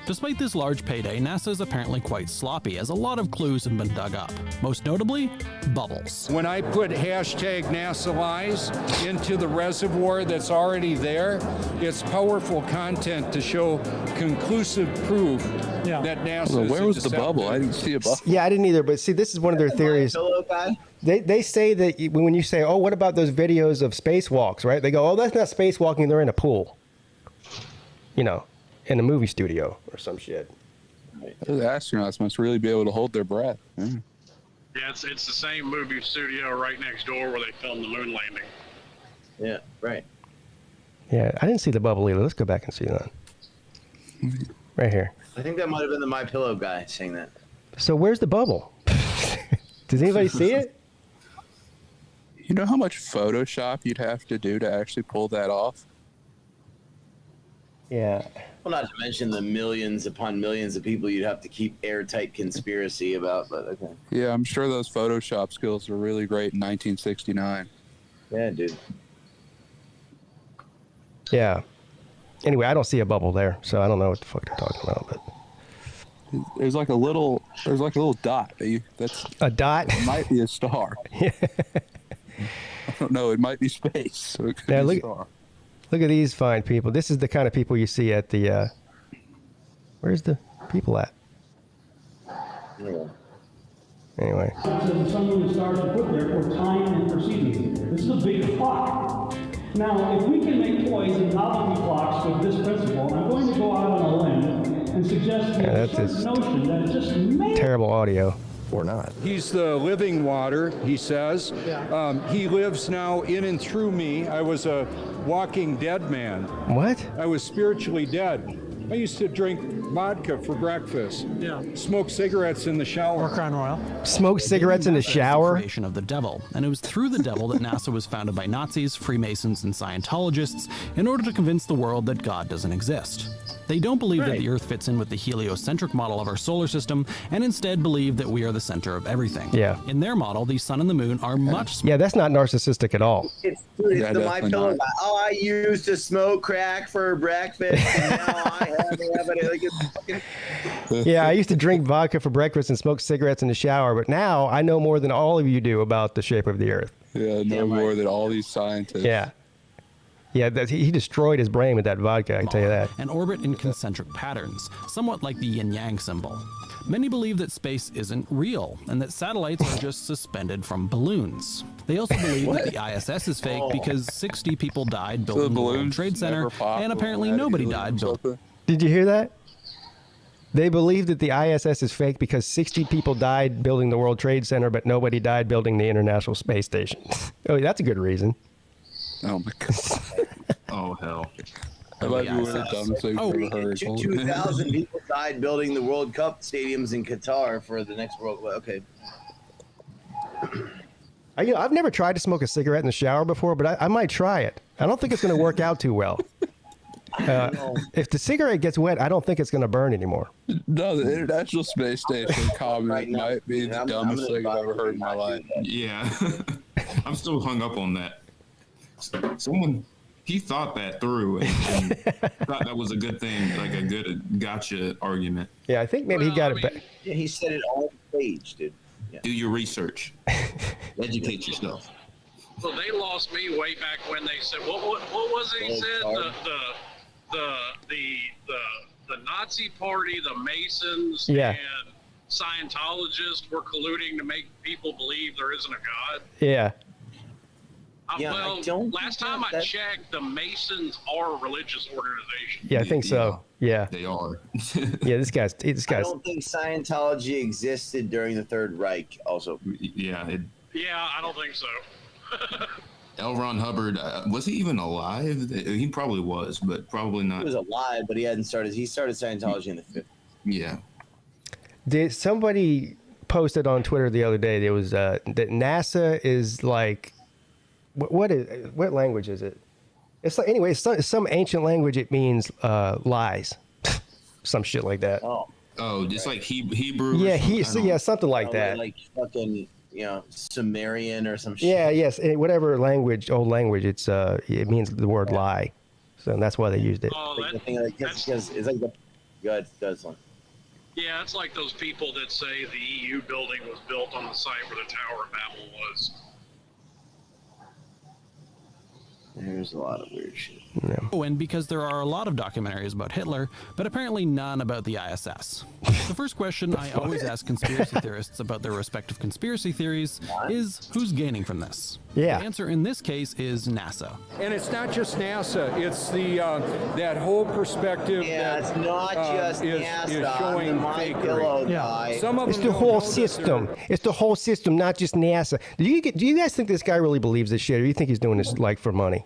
Despite this large payday, NASA is apparently quite sloppy, as a lot of clues have been dug up. Most notably, bubbles. When I put hashtag NASA lies into the reservoir that's already there, it's powerful content to show conclusive proof that NASA Where was the bubble? I didn't see a bubble. Yeah, I didn't either, but see, this is one of their theories. They say that when you say, oh, what about those videos of spacewalks, right? They go, oh, that's not spacewalking, they're in a pool. In a movie studio or some shit. The astronauts must really be able to hold their breath. Mm. Yeah, it's the same movie studio right next door where they filmed the moon landing. Yeah, right. Yeah, I didn't see the bubble either. Let's go back and see that. Right here. I think that might have been the My Pillow guy saying that. So where's the bubble? Does anybody see it? You know how much Photoshop you'd have to do to actually pull that off? Yeah. Well, not to mention the millions upon millions of people you'd have to keep airtight conspiracy about, but okay. Yeah, I'm sure those Photoshop skills were really great in 1969. Yeah, dude. Yeah. Anyway, I don't see a bubble there, so I don't know what the fuck they're talking about. But there's like a little dot. That's a dot. It might be a star. I don't know. It might be space. So it could be a star. Look at these fine people. This is the kind of people you see at the. Where's the people at? Yeah. Anyway. Someone who starts to put there for time and for seasons. This is a big clock. Now, if we can make toys and novelty clocks with this principle, I'm going to go out on a limb and suggest the notion that it's just terrible audio. Or not. He's the living water, he says. He lives now in and through me. I was a walking dead man. What? I was spiritually dead. I used to drink vodka for breakfast. Yeah. Smoke cigarettes in the shower. Or Crown Royal. Smoke cigarettes in the shower? The creation of the devil, and it was through the devil that NASA was founded by Nazis, Freemasons, and Scientologists in order to convince the world that God doesn't exist. They don't believe that the Earth fits in with the heliocentric model of our solar system, and instead believe that we are the center of everything. Yeah. In their model, the sun and the moon are much smaller. Yeah, that's not narcissistic at all. It's the My Pillow guy. Oh, I used to smoke crack for breakfast, and now I have it. Yeah, I used to drink vodka for breakfast and smoke cigarettes in the shower, but now I know more than all of you do about the shape of the Earth. Yeah, no more than all these scientists. Yeah. Yeah, he destroyed his brain with that vodka, I can tell you that. And orbit in concentric patterns, somewhat like the yin-yang symbol. Many believe that space isn't real, and that satellites are just suspended from balloons. They also believe that the ISS is fake because 60 people died building the World Trade Center, and apparently nobody died building. Did you hear that? They believe that the ISS is fake because 60 people died building the World Trade Center, but nobody died building the International Space Station. Oh, that's a good reason. Oh my God. Oh hell. That might be one of the dumbest things I've ever heard. 2,000 people died building the World Cup stadiums in Qatar for the next World Cup. Okay. I've never tried to smoke a cigarette in the shower before, but I might try it. I don't think it's going to work out too well. If the cigarette gets wet, I don't think it's going to burn anymore. No, the International Space Station comment might be the dumbest thing I've ever heard in my life. Yeah. I'm still hung up on that. Someone, he thought that through and thought that was a good thing, like a good gotcha argument. Yeah, I think maybe he got it back. Yeah, he said it on stage, dude. Yeah. Do your research. Educate yourself. Well, they lost me way back when they said, what was it he said? The Nazi Party, the Masons, and Scientologists were colluding to make people believe there isn't a God. Yeah. Last time I checked, the Masons are a religious organization. Yeah, I think so. Yeah, they are. Yeah, this guy's. I don't think Scientology existed during the Third Reich. Also, yeah. Yeah, I don't think so. L. Ron Hubbard, was he even alive? He probably was, but probably not. He was alive, but he hadn't started. He started Scientology in the 50s. Yeah. Did somebody posted on Twitter the other day? There was that NASA is like, what language is it? It's like, anyway, it's some ancient language. It means lies, some shit like that. Oh, just like Hebrew. Yeah, something like that. Like fucking, Sumerian or some shit. Yeah, yes, whatever language, old language. It means the word lie, so that's why they used it. Oh, it's like the good one. Yeah, it's like those people that say the EU building was built on the site where the Tower of Babel was. There's a lot of weird shit. Yeah. Oh, and because there are a lot of documentaries about Hitler, but apparently none about the ISS. The first question I always ask conspiracy theorists about their respective conspiracy theories is, who's gaining from this? Yeah. The answer in this case is NASA. And it's not just NASA, it's the that whole perspective it's not just NASA. is showing fakery. Yeah. Some of It's them the don't whole know that system. It's the whole system, not just NASA. Do you guys think this guy really believes this shit, or do you think he's doing this like for money?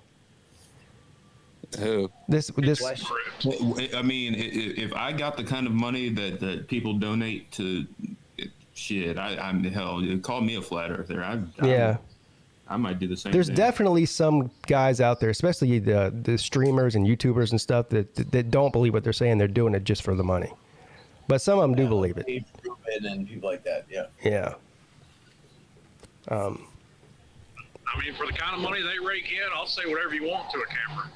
Who? This. I mean, if I got the kind of money that people donate to, shit, I'm hell. Call me a flat earther. I might do the same. There's thing. definitely some guys out there, especially the streamers and YouTubers and stuff, that don't believe what they're saying. They're doing it just for the money. But some of them do believe it. And people like that, yeah. Yeah. I mean, for the kind of money they rake in, I'll say whatever you want to a camera.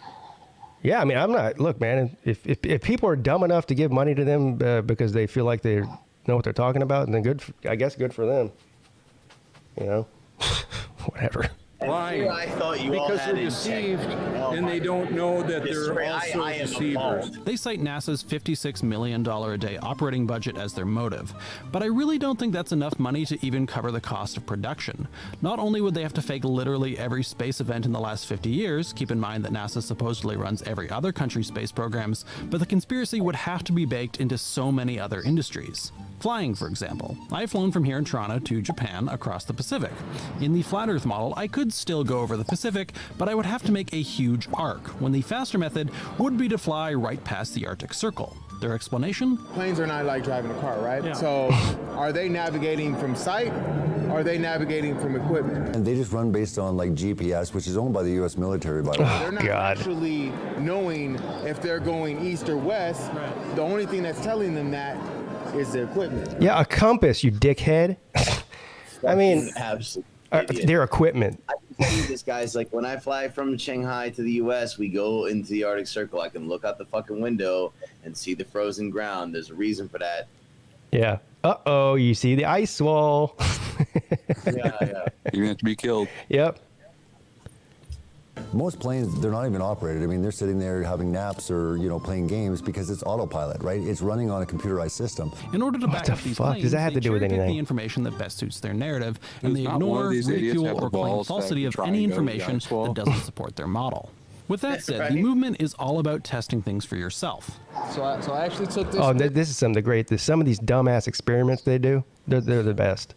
Yeah, I mean, I'm not. Look, man, if people are dumb enough to give money to them because they feel like they know what they're talking about, then I guess good for them. Whatever. Why? I thought you because all had they're deceived and they don't know that they're also deceivers. They cite NASA's $56 million a day operating budget as their motive, but I really don't think that's enough money to even cover the cost of production. Not only would they have to fake literally every space event in the last 50 years, keep in mind that NASA supposedly runs every other country's space programs, but the conspiracy would have to be baked into so many other industries. Flying, for example. I've flown from here in Toronto to Japan across the Pacific. In the flat Earth model, I could still go over the Pacific, but I would have to make a huge arc, when the faster method would be to fly right past the Arctic Circle. Their explanation? Planes are not like driving a car, right? Yeah. So are they navigating from sight? Or are they navigating from equipment? And they just run based on like GPS, which is owned by the U.S. military, by the way. They're not actually knowing if they're going east or west. Right. The only thing that's telling them that is the equipment. Yeah, a compass, you dickhead. I mean, their equipment. I can tell you this, guys. Like, when I fly from Shanghai to the U.S., we go into the Arctic Circle. I can look out the fucking window and see the frozen ground. There's a reason for that. Yeah. Uh-oh, you see the ice wall. Yeah. You're going to have to be killed. Yep. Most planes, they're not even operated. I mean, they're sitting there having naps or, playing games because it's autopilot, right? It's running on a computerized system. In order to back up these planes, does that have to do with cherry-pick anything? the information that best suits their narrative, and they Does not one ignore, of these idiots ridicule, have the or claim balls to falsity of try any and go to the information ice wall? that doesn't support their model. With that said, the movement is all about testing things for yourself. So I actually took this. Oh, this is some of the great. Some of these dumbass experiments they do, they're the best.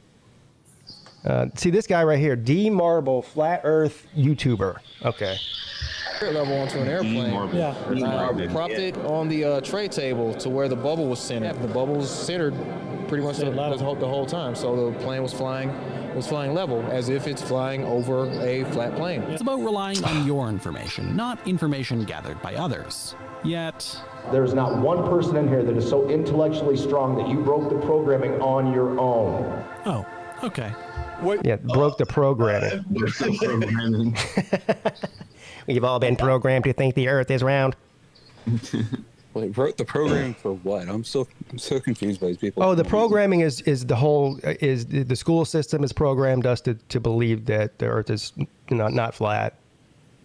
See this guy right here, D Marble, flat Earth YouTuber. Okay. Level onto an airplane. Yeah. I propped it on the tray table to where the bubble was centered. The bubble was centered pretty much the whole time. So the plane was flying level, as if it's flying over a flat plane. It's about relying on your information, not information gathered by others. Yet, there's not one person in here that is so intellectually strong that you broke the programming on your own. Oh, okay. Yeah, broke the programming. We've all been programmed to think the Earth is round. Wait, wrote the programming for what? I'm so confused by these people. Oh, the programming is the school system has programmed us to believe that the Earth is not flat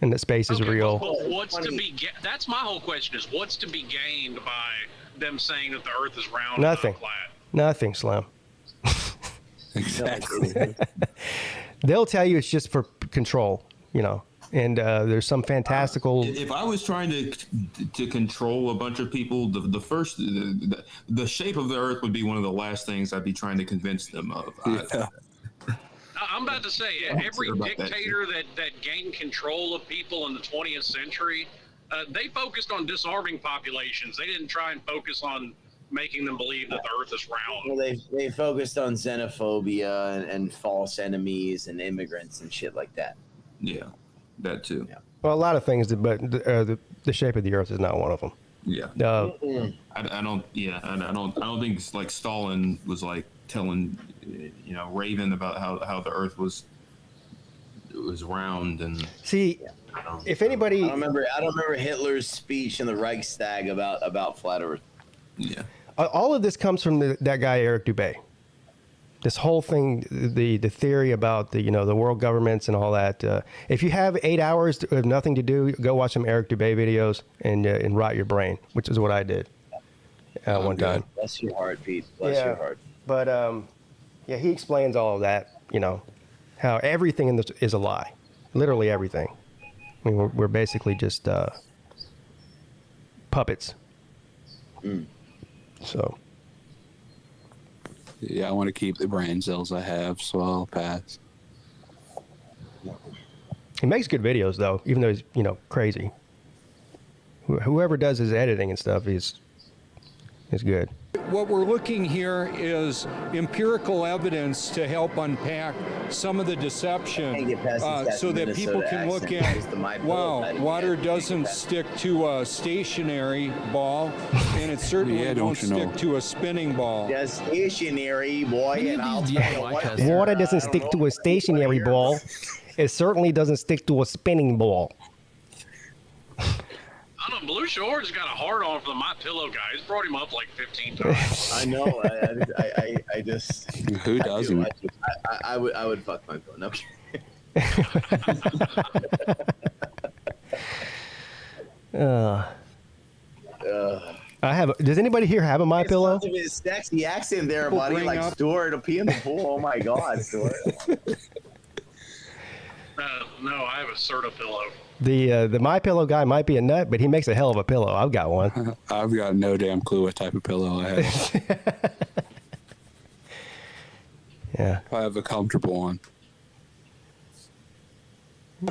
and that space is real. But what's to be that's my whole question is what's to be gained by them saying that the Earth is round Nothing. and not flat? Nothing, Slim. Exactly. They'll tell you it's just for control. you know. And there's some fantastical. If I was trying to control a bunch of people, the shape of the Earth would be one of the last things I'd be trying to convince them of. Yeah. I'm about to say, every dictator that gained control of people in the 20th century, they focused on disarming populations. They didn't try and focus on making them believe that the Earth is round. Well, they focused on xenophobia and false enemies and immigrants and shit like that. Yeah, that too. Yeah. Well, a lot of things, but the shape of the Earth is not one of them. Yeah. I don't think it's like Stalin was like telling, raving about how the Earth was round and. See, if anybody, I don't remember Hitler's speech in the Reichstag about flat Earth. Yeah. All of this comes from that guy Eric Dubay. This whole thing, the theory about the world governments and all that. If you have 8 hours of nothing to do, go watch some Eric Dubay videos and rot your brain, which is what I did one time. Bless your heart, Pete. Bless your heart. But he explains all of that. How everything in this is a lie, literally everything. I mean, we're basically just puppets. So. Yeah, I want to keep the brain cells I have, so I'll pass. He makes good videos, though, even though he's, crazy. Whoever does his editing and stuff is good. What we're looking here is empirical evidence to help unpack some of the deception so that people can look at, wow, water doesn't stick to a stationary ball, and it certainly don't stick to a spinning ball. Yeah, stationary, boy. Water doesn't stick to a stationary ball. It certainly doesn't stick to a spinning ball. I don't know, Blue Shore's got a hard on for the My Pillow guy. He's brought him up like 15 times. I know. I just. Who doesn't? I would fuck my phone. No. I have. Does anybody here have a My Pillow? It's sexy accent there, buddy. Like Stuart to pee in the pool. Oh my God, Stuart. No, I have a Serta pillow. The My Pillow guy might be a nut, but he makes a hell of a pillow. I've got one. I've got no damn clue what type of pillow I have. Yeah. I have a comfortable one.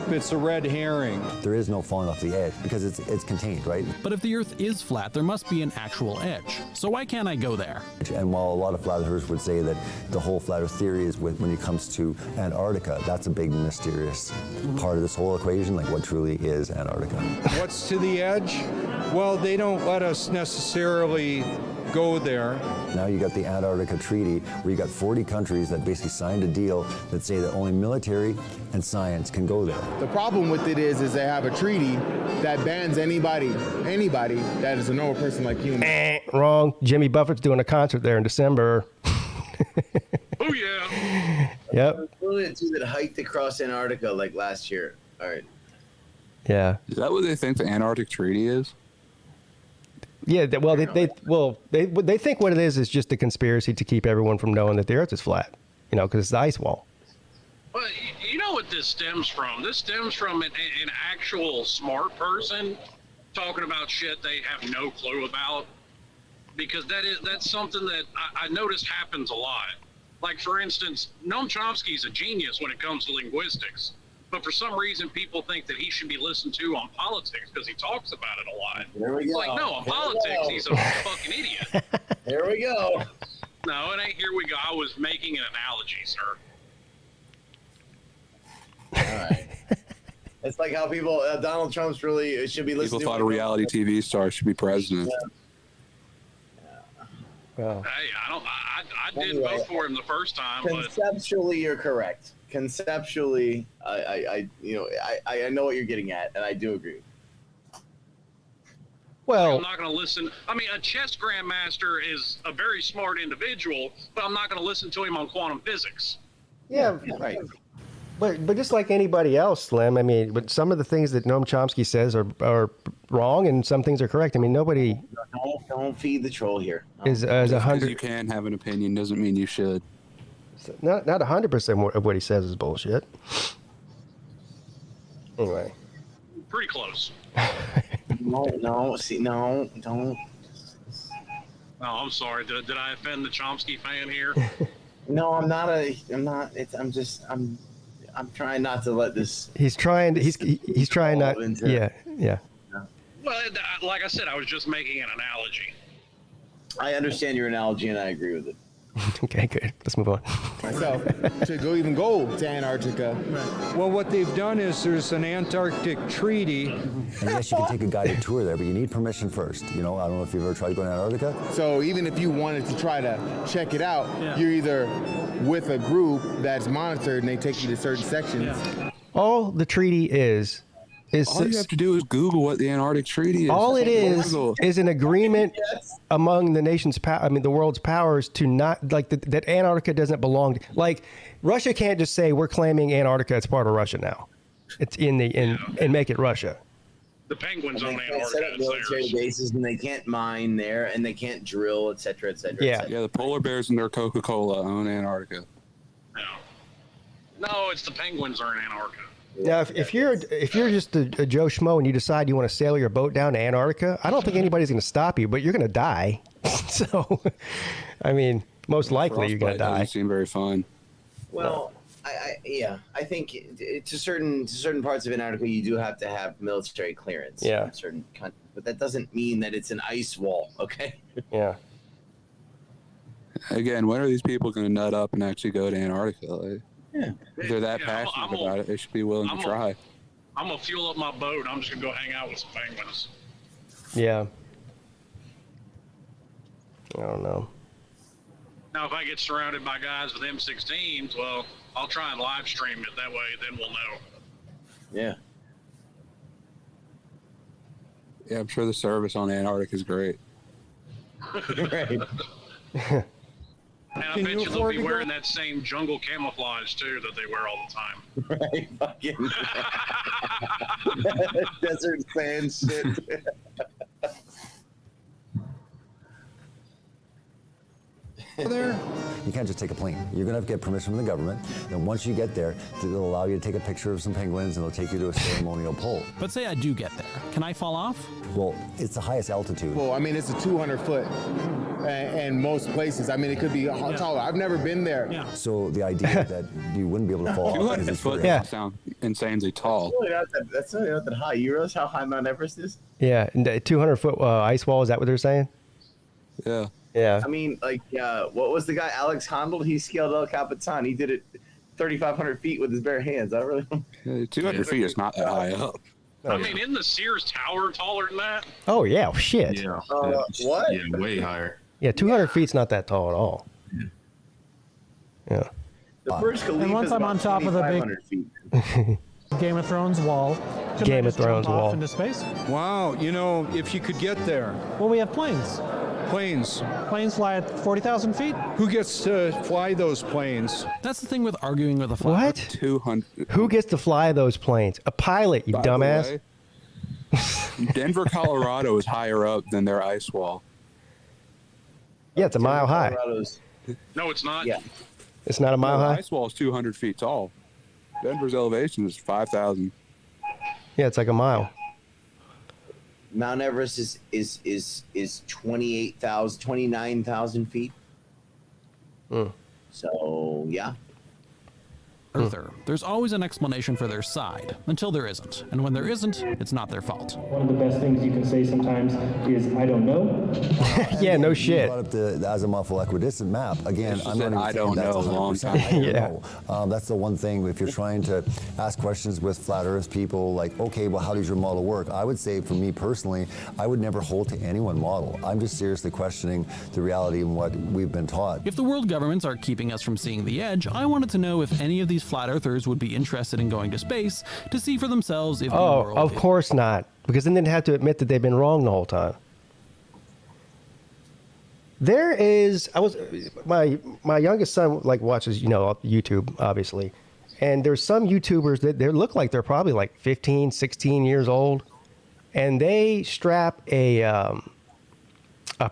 It's a red herring. There is no falling off the edge because it's contained, right? But if the Earth is flat, there must be an actual edge. So why can't I go there? And while a lot of flat earthers would say that the whole flat earth theory is when it comes to Antarctica, that's a big mysterious part of this whole equation, like what truly is Antarctica. What's to the edge? Well, they don't let us necessarily go there. Now you got the Antarctica Treaty, where you got 40 countries that basically signed a deal that say that only military and science can go there. The problem with it is they have a treaty that bans anybody that is a normal person like you. Wrong. Jimmy Buffett's doing a concert there in December. Oh yeah. Yep. Brilliant dude that hiked across Antarctica like last year. All right. Yeah. Is that what they think the Antarctic Treaty is? Yeah, well, they think what it is just a conspiracy to keep everyone from knowing that the Earth is flat, because it's the ice wall. Well, you know what this stems from? This stems from an actual smart person talking about shit they have no clue about, because that's something that I noticed happens a lot. Like, for instance, Noam Chomsky's a genius when it comes to linguistics. But for some reason, people think that he should be listened to on politics because he talks about it a lot. There we It's go. like, no, on politics, he's a fucking idiot. There we go. No, it ain't here we go. I was making an analogy, sir. All right. It's like how people, Donald Trump's really should be listening People to. thought a reality TV star should be president. Well, Hey, I did vote for him the first time, but Conceptually, you're correct. Conceptually, I know what you're getting at, and I do agree. Well, I'm not going to listen. I mean, a chess grandmaster is a very smart individual, but I'm not going to listen to him on quantum physics. yeah, Right. but just like anybody else, Slim. I mean, but some of the things that Noam Chomsky says are wrong, and some things are correct. I mean, nobody Don't feed the troll here. is Because 100. you can have an opinion doesn't mean you should. Not 100% of what he says is bullshit. Anyway. Pretty close. No, don't. Oh, I'm sorry. Did I offend the Chomsky fan here? No, I'm not. I'm trying not to let this. He's trying not. Yeah. Well, like I said, I was just making an analogy. I understand your analogy and I agree with it. Okay, good. Let's move on. Myself to go to Antarctica. Well, what they've done is there's an Antarctic treaty. And yes, you can take a guided tour there, but you need permission first. I don't know if you've ever tried to go to Antarctica. So even if you wanted to try to check it out, you're either with a group that's monitored and they take you to certain sections. All the treaty is all you have to do is Google what the Antarctic Treaty is. All it is an agreement among the nation's the world's powers to not that Antarctica doesn't belong. Russia can't just say we're claiming Antarctica as part of Russia now. It's and make it Russia. The Penguins own Antarctica. They can't set up military bases and they can't mine there and they can't drill, et cetera, et cetera. Yeah, the polar bears and their Coca-Cola own Antarctica. No, it's the Penguins are in Antarctica. Now, if you're just a Joe Schmo and you decide you want to sail your boat down to Antarctica, I don't think anybody's going to stop you, but you're going to die. So, most likely you're going to die. Doesn't seem very fun. Well, I think to certain parts of Antarctica you do have to have military clearance. Yeah. In certain countries, but that doesn't mean that it's an ice wall. Okay. Yeah. Again, when are these people going to nut up and actually go to Antarctica? Yeah. If they're that passionate about it, they should be willing to try. I'm going to fuel up my boat. I'm just going to go hang out with some penguins. Yeah. I don't know. Now, if I get surrounded by guys with M16s, well, I'll try and live stream it. That way, then we'll know. Yeah. Yeah, I'm sure the service on Antarctica is great. Right. And I bet you they'll be wearing that same jungle camouflage, too, that they wear all the time. Right. Fucking desert sand shit. There. You can't just take a plane. You're going to have to get permission from the government. Then once you get there, they'll allow you to take a picture of some penguins and they'll take you to a ceremonial pole. But say I do get there. Can I fall off? Well, it's the highest altitude. Well, it's a 200 foot. And most places, it could be taller. I've never been there. Yeah. So the idea that you wouldn't be able to fall off. 200 foot doesn't sound insanely tall. That's really not that high. You realize how high Mount Everest is? Yeah, and 200-foot ice wall, is that what they're saying? Yeah. Yeah. What was the guy, Alex Honnold? He scaled El Capitan. He did it 3,500 feet with his bare hands. I don't really. 200 feet is not that high up. Isn't the Sears Tower taller than that? Oh, yeah. Shit. Yeah. What? Yeah, way higher. Yeah, 200 feet's not that tall at all. Yeah. The Burj Khalifa and once is I'm about on top of the 2,500 feet. Game of Thrones wall. Game of Thrones jump wall. off into space? Wow, if you could get there. Well, we have planes. Planes. Planes fly at 40,000 feet. Who gets to fly those planes? That's the thing with arguing with a flat. What? 200. Who gets to fly those planes? A pilot, you By the dumbass. way, Denver, Colorado is higher up than their ice wall. Yeah, it's a mile high. No, it's not. Yeah. It's not a mile The high? ice wall is 200 feet tall. Denver's elevation is 5,000. Yeah, it's like a mile. Mount Everest is 29,000 feet. So yeah. Earther. There's always an explanation for their side, until there isn't. And when there isn't, it's not their fault. One of the best things you can say sometimes is, I don't know. Yeah, no shit. You brought up the azimuthal equidistant map. Again, I'm not even I saying don't that's know, 100%. long time. I don't Yeah. know. That's the one thing, if you're trying to ask questions with flat earth people, like, okay, well, how does your model work? I would say, for me personally, I would never hold to any one model. I'm just seriously questioning the reality and what we've been taught. If the world governments are keeping us from seeing the edge, I wanted to know if any of these flat earthers would be interested in going to space to see for themselves if the world of course not. Because then they'd have to admit that they've been wrong the whole time. My youngest son watches, YouTube, obviously. And there's some YouTubers that they look like they're probably like 15, 16 years old. And they strap a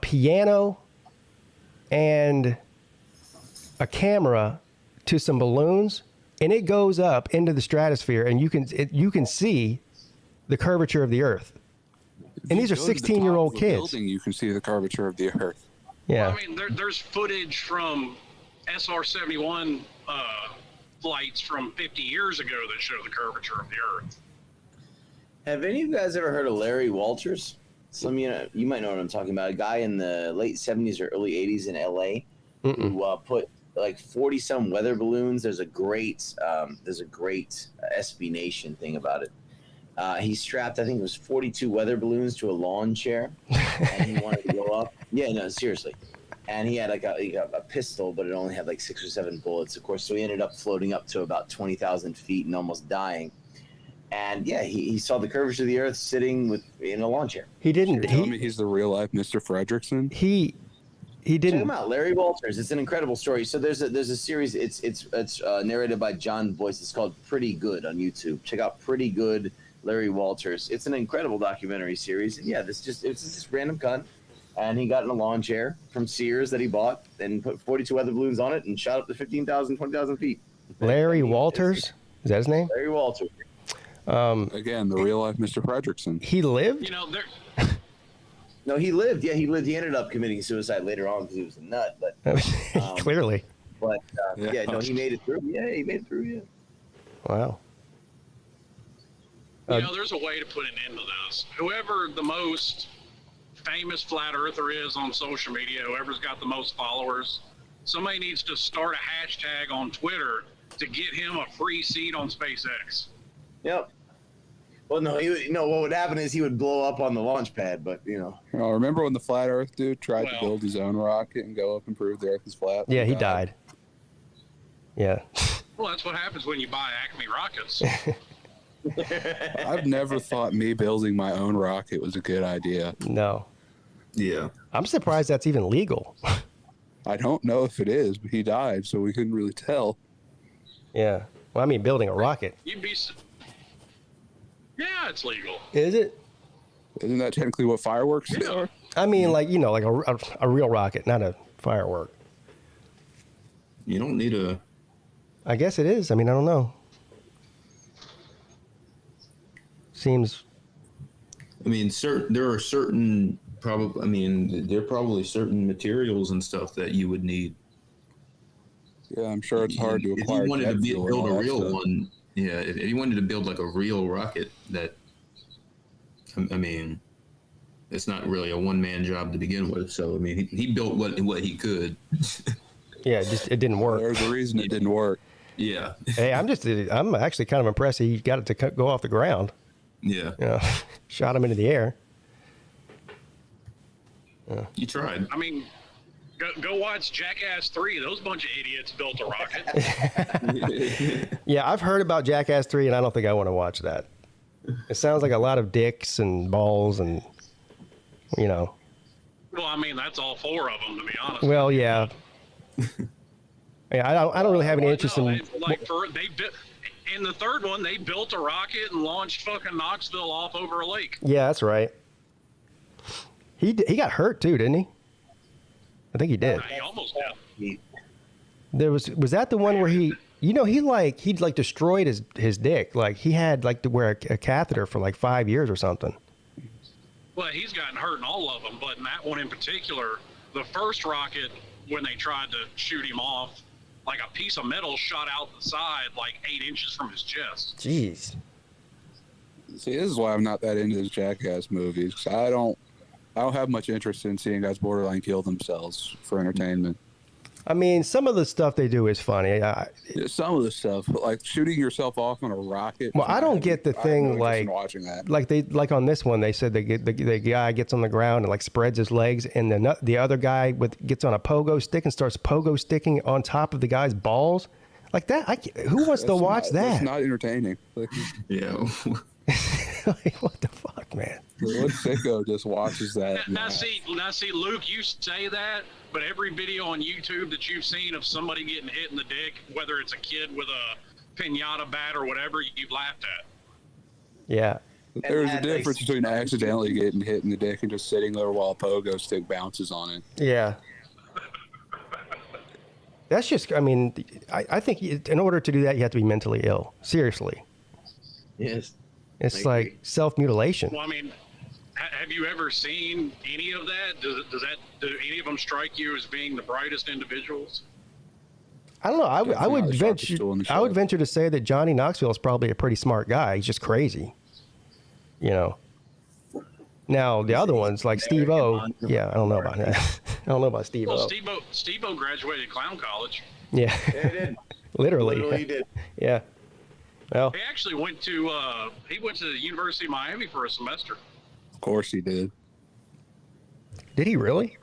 piano and a camera to some balloons and it goes up into the stratosphere, and you can see the curvature of the Earth. And these are 16-year-old kids. Building, you can see the curvature of the Earth. Yeah. Well, I mean, there's footage from SR-71 flights from 50 years ago that show the curvature of the Earth. Have any of you guys ever heard of Larry Walters? Some you might know what I'm talking about. A guy in the late 70s or early 80s in LA who put like 40-some weather balloons. There's a great SB Nation thing about it. He strapped, I think it was 42 weather balloons to a lawn chair, and he wanted to go up. Yeah, no, seriously. And he had like a pistol, but it only had like 6 or 7 bullets, of course. So he ended up floating up to about 20,000 feet and almost dying. And yeah, he saw the curvature of the Earth sitting in a lawn chair. He didn't. You're telling me he's the real life Mr. Fredrickson? He didn't. Check him out, Larry Walters. It's an incredible story. So there's a series. It's narrated by John Boyce. It's called Pretty Good on YouTube. Check out Pretty Good, Larry Walters. It's an incredible documentary series. And yeah, it's just random cunt. And he got in a lawn chair from Sears that he bought and put 42 weather balloons on it and shot up to 15,000, 20,000 feet. Larry Walters? Is that his name? Larry Walters. Again, the real life Mr. Fredrickson. He lived? You know, No, he lived. Yeah, he lived. He ended up committing suicide later on because he was a nut. But clearly. But no, he made it through. Yeah, he made it through. Yeah. Wow. You know, there's a way to put an end to this. Whoever the most famous flat earther is on social media, whoever's got the most followers, somebody needs to start a hashtag on Twitter to get him a free seat on SpaceX. Yep. Well, no, what would happen is he would blow up on the launch pad, but, remember when the flat Earth dude tried to build his own rocket and go up and prove the Earth is flat? Yeah, he died. Yeah. Well, that's what happens when you buy Acme rockets. I've never thought me building my own rocket was a good idea. No. Yeah. I'm surprised that's even legal. I don't know if it is, but he died, so we couldn't really tell. Yeah. Well, I mean, building a rocket. You'd be... Yeah, it's legal. Is it? Isn't that technically what fireworks are? I mean, like a real rocket, not a firework. You don't need a... I guess it is. I mean, I don't know. Seems... I mean, there are certain... there are probably certain materials and stuff that you would need. Yeah, I'm sure it's hard to acquire. If you wanted to build a real one... Yeah, if you wanted to build like a real rocket, it's not really a one-man job to begin with. So, I mean, he built what he could. Yeah, it didn't work. There's a reason it didn't work. Yeah. Hey, I'm actually kind of impressed he got it to go off the ground. Yeah. Shot him into the air. You tried. I mean, go watch Jackass 3. Those bunch of idiots built a rocket. Yeah, I've heard about Jackass 3, and I don't think I want to watch that. It sounds like a lot of dicks and balls and, Well, I mean, that's all 4 of them, to be honest. Well, yeah. Yeah, I don't really have any interest in... in the third one, they built a rocket and launched fucking Knoxville off over a lake. Yeah, that's right. He got hurt, too, didn't he? I think he did. He almost did. There was that the one where he destroyed his dick. Like he had to wear a catheter for like 5 years or something. Well, he's gotten hurt in all of them, but in that one in particular, the first rocket, when they tried to shoot him off, like a piece of metal shot out the side like 8 inches from his chest. Jeez. See, this is why I'm not that into his Jackass movies, because I don't have much interest in seeing guys borderline kill themselves for entertainment. I mean, some of the stuff they do is funny. Some of the stuff, but like shooting yourself off on a rocket. Well, I don't get the thing watching that. Like on this one, they said the guy gets on the ground and like spreads his legs, and the other guy gets on a pogo stick and starts pogo sticking on top of the guy's balls, like that. Who wants to watch that? That's not entertaining. Yeah. Like, what the fuck, man? What sicko just watches that? Now see, Luke, you say that, but every video on YouTube that you've seen of somebody getting hit in the dick, whether it's a kid with a piñata bat or whatever, you've laughed at. Yeah. There's a difference between accidentally getting hit in the dick and just sitting there while a pogo stick bounces on it. Yeah. That's just, I mean, I think in order to do that, you have to be mentally ill. Seriously. Yes. It's like self-mutilation. Well, I mean, have you ever seen any of that? Do any of them strike you as being the brightest individuals? I don't know. I would venture to say that Johnny Knoxville is probably a pretty smart guy. He's just crazy. You know. Now the other ones like Steve-O, yeah, I don't know about that. I don't know about Steve-O. Well, Steve-O graduated clown college. Yeah. Yeah, he did. Literally did. Yeah. Well, He actually went to the University of Miami for a semester. Of course he did. Did he really?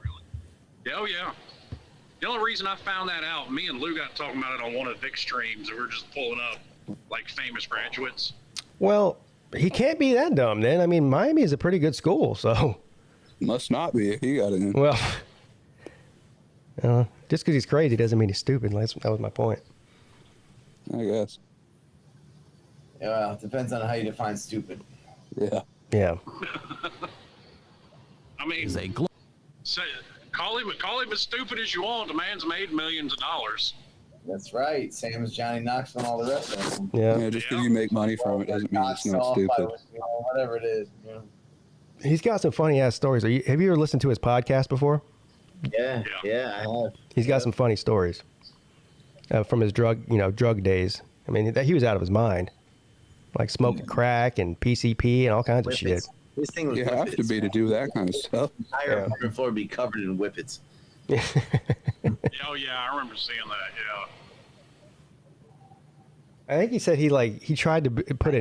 Oh yeah. The only reason I found that out, me and Lou got talking about it on one of Vic's streams, and we were just pulling up like famous graduates. Well, he can't be that dumb then. I mean, Miami is a pretty good school, so. Must not be if he got it in. Well, just because he's crazy doesn't mean he's stupid. That was my point. I guess. Yeah, well, it depends on how you define stupid. Yeah. Yeah. I mean, say, call him as stupid as you want. The man's made millions of dollars. That's right. Same as Johnny Knoxville and all the rest of them. Yeah. Just because you make money from it doesn't mean it's not stupid. Whatever it is. You know. He's got some funny ass stories. Have you ever listened to his podcast before? Yeah, I have. He's got some funny stories from his drug days. I mean, he was out of his mind, like smoking crack and PCP and all kinds of shit. This thing was you have to be to do that kind of stuff. The entire apartment floor would be covered in whippets. Oh yeah, I remember seeing that. Yeah. I think he said he tried to put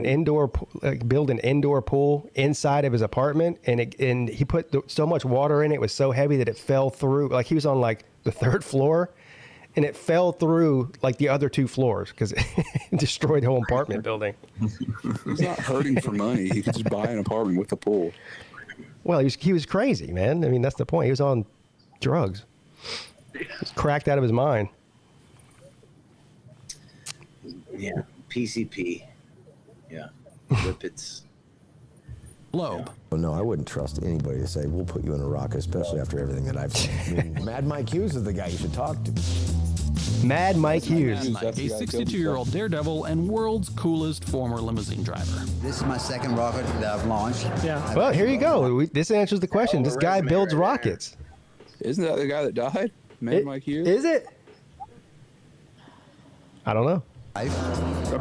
build an indoor pool inside of his apartment, and he put so much water in it, was so heavy that it fell through. Like he was on like the 3rd floor, and it fell through like the other 2 floors because it destroyed the whole apartment building. He's not hurting for money. He could just buy an apartment with a pool. Well, he was crazy, man. I mean, that's the point. He was on drugs. He was cracked out of his mind. Yeah, PCP. Yeah, whippets. Loeb. Well, no, I wouldn't trust anybody to say, we'll put you in a rocket, especially after everything that I've seen. I mean, Mad Mike Hughes is the guy you should talk to. Mad Mike Hughes. Mad Mike, a 62-year-old daredevil and world's coolest former limousine driver. This is my second rocket that I've launched. Yeah. Well, here you go. This answers the question. This guy builds rockets. Isn't that the guy that died? Mad Mike Hughes? Is it? I don't know. I'm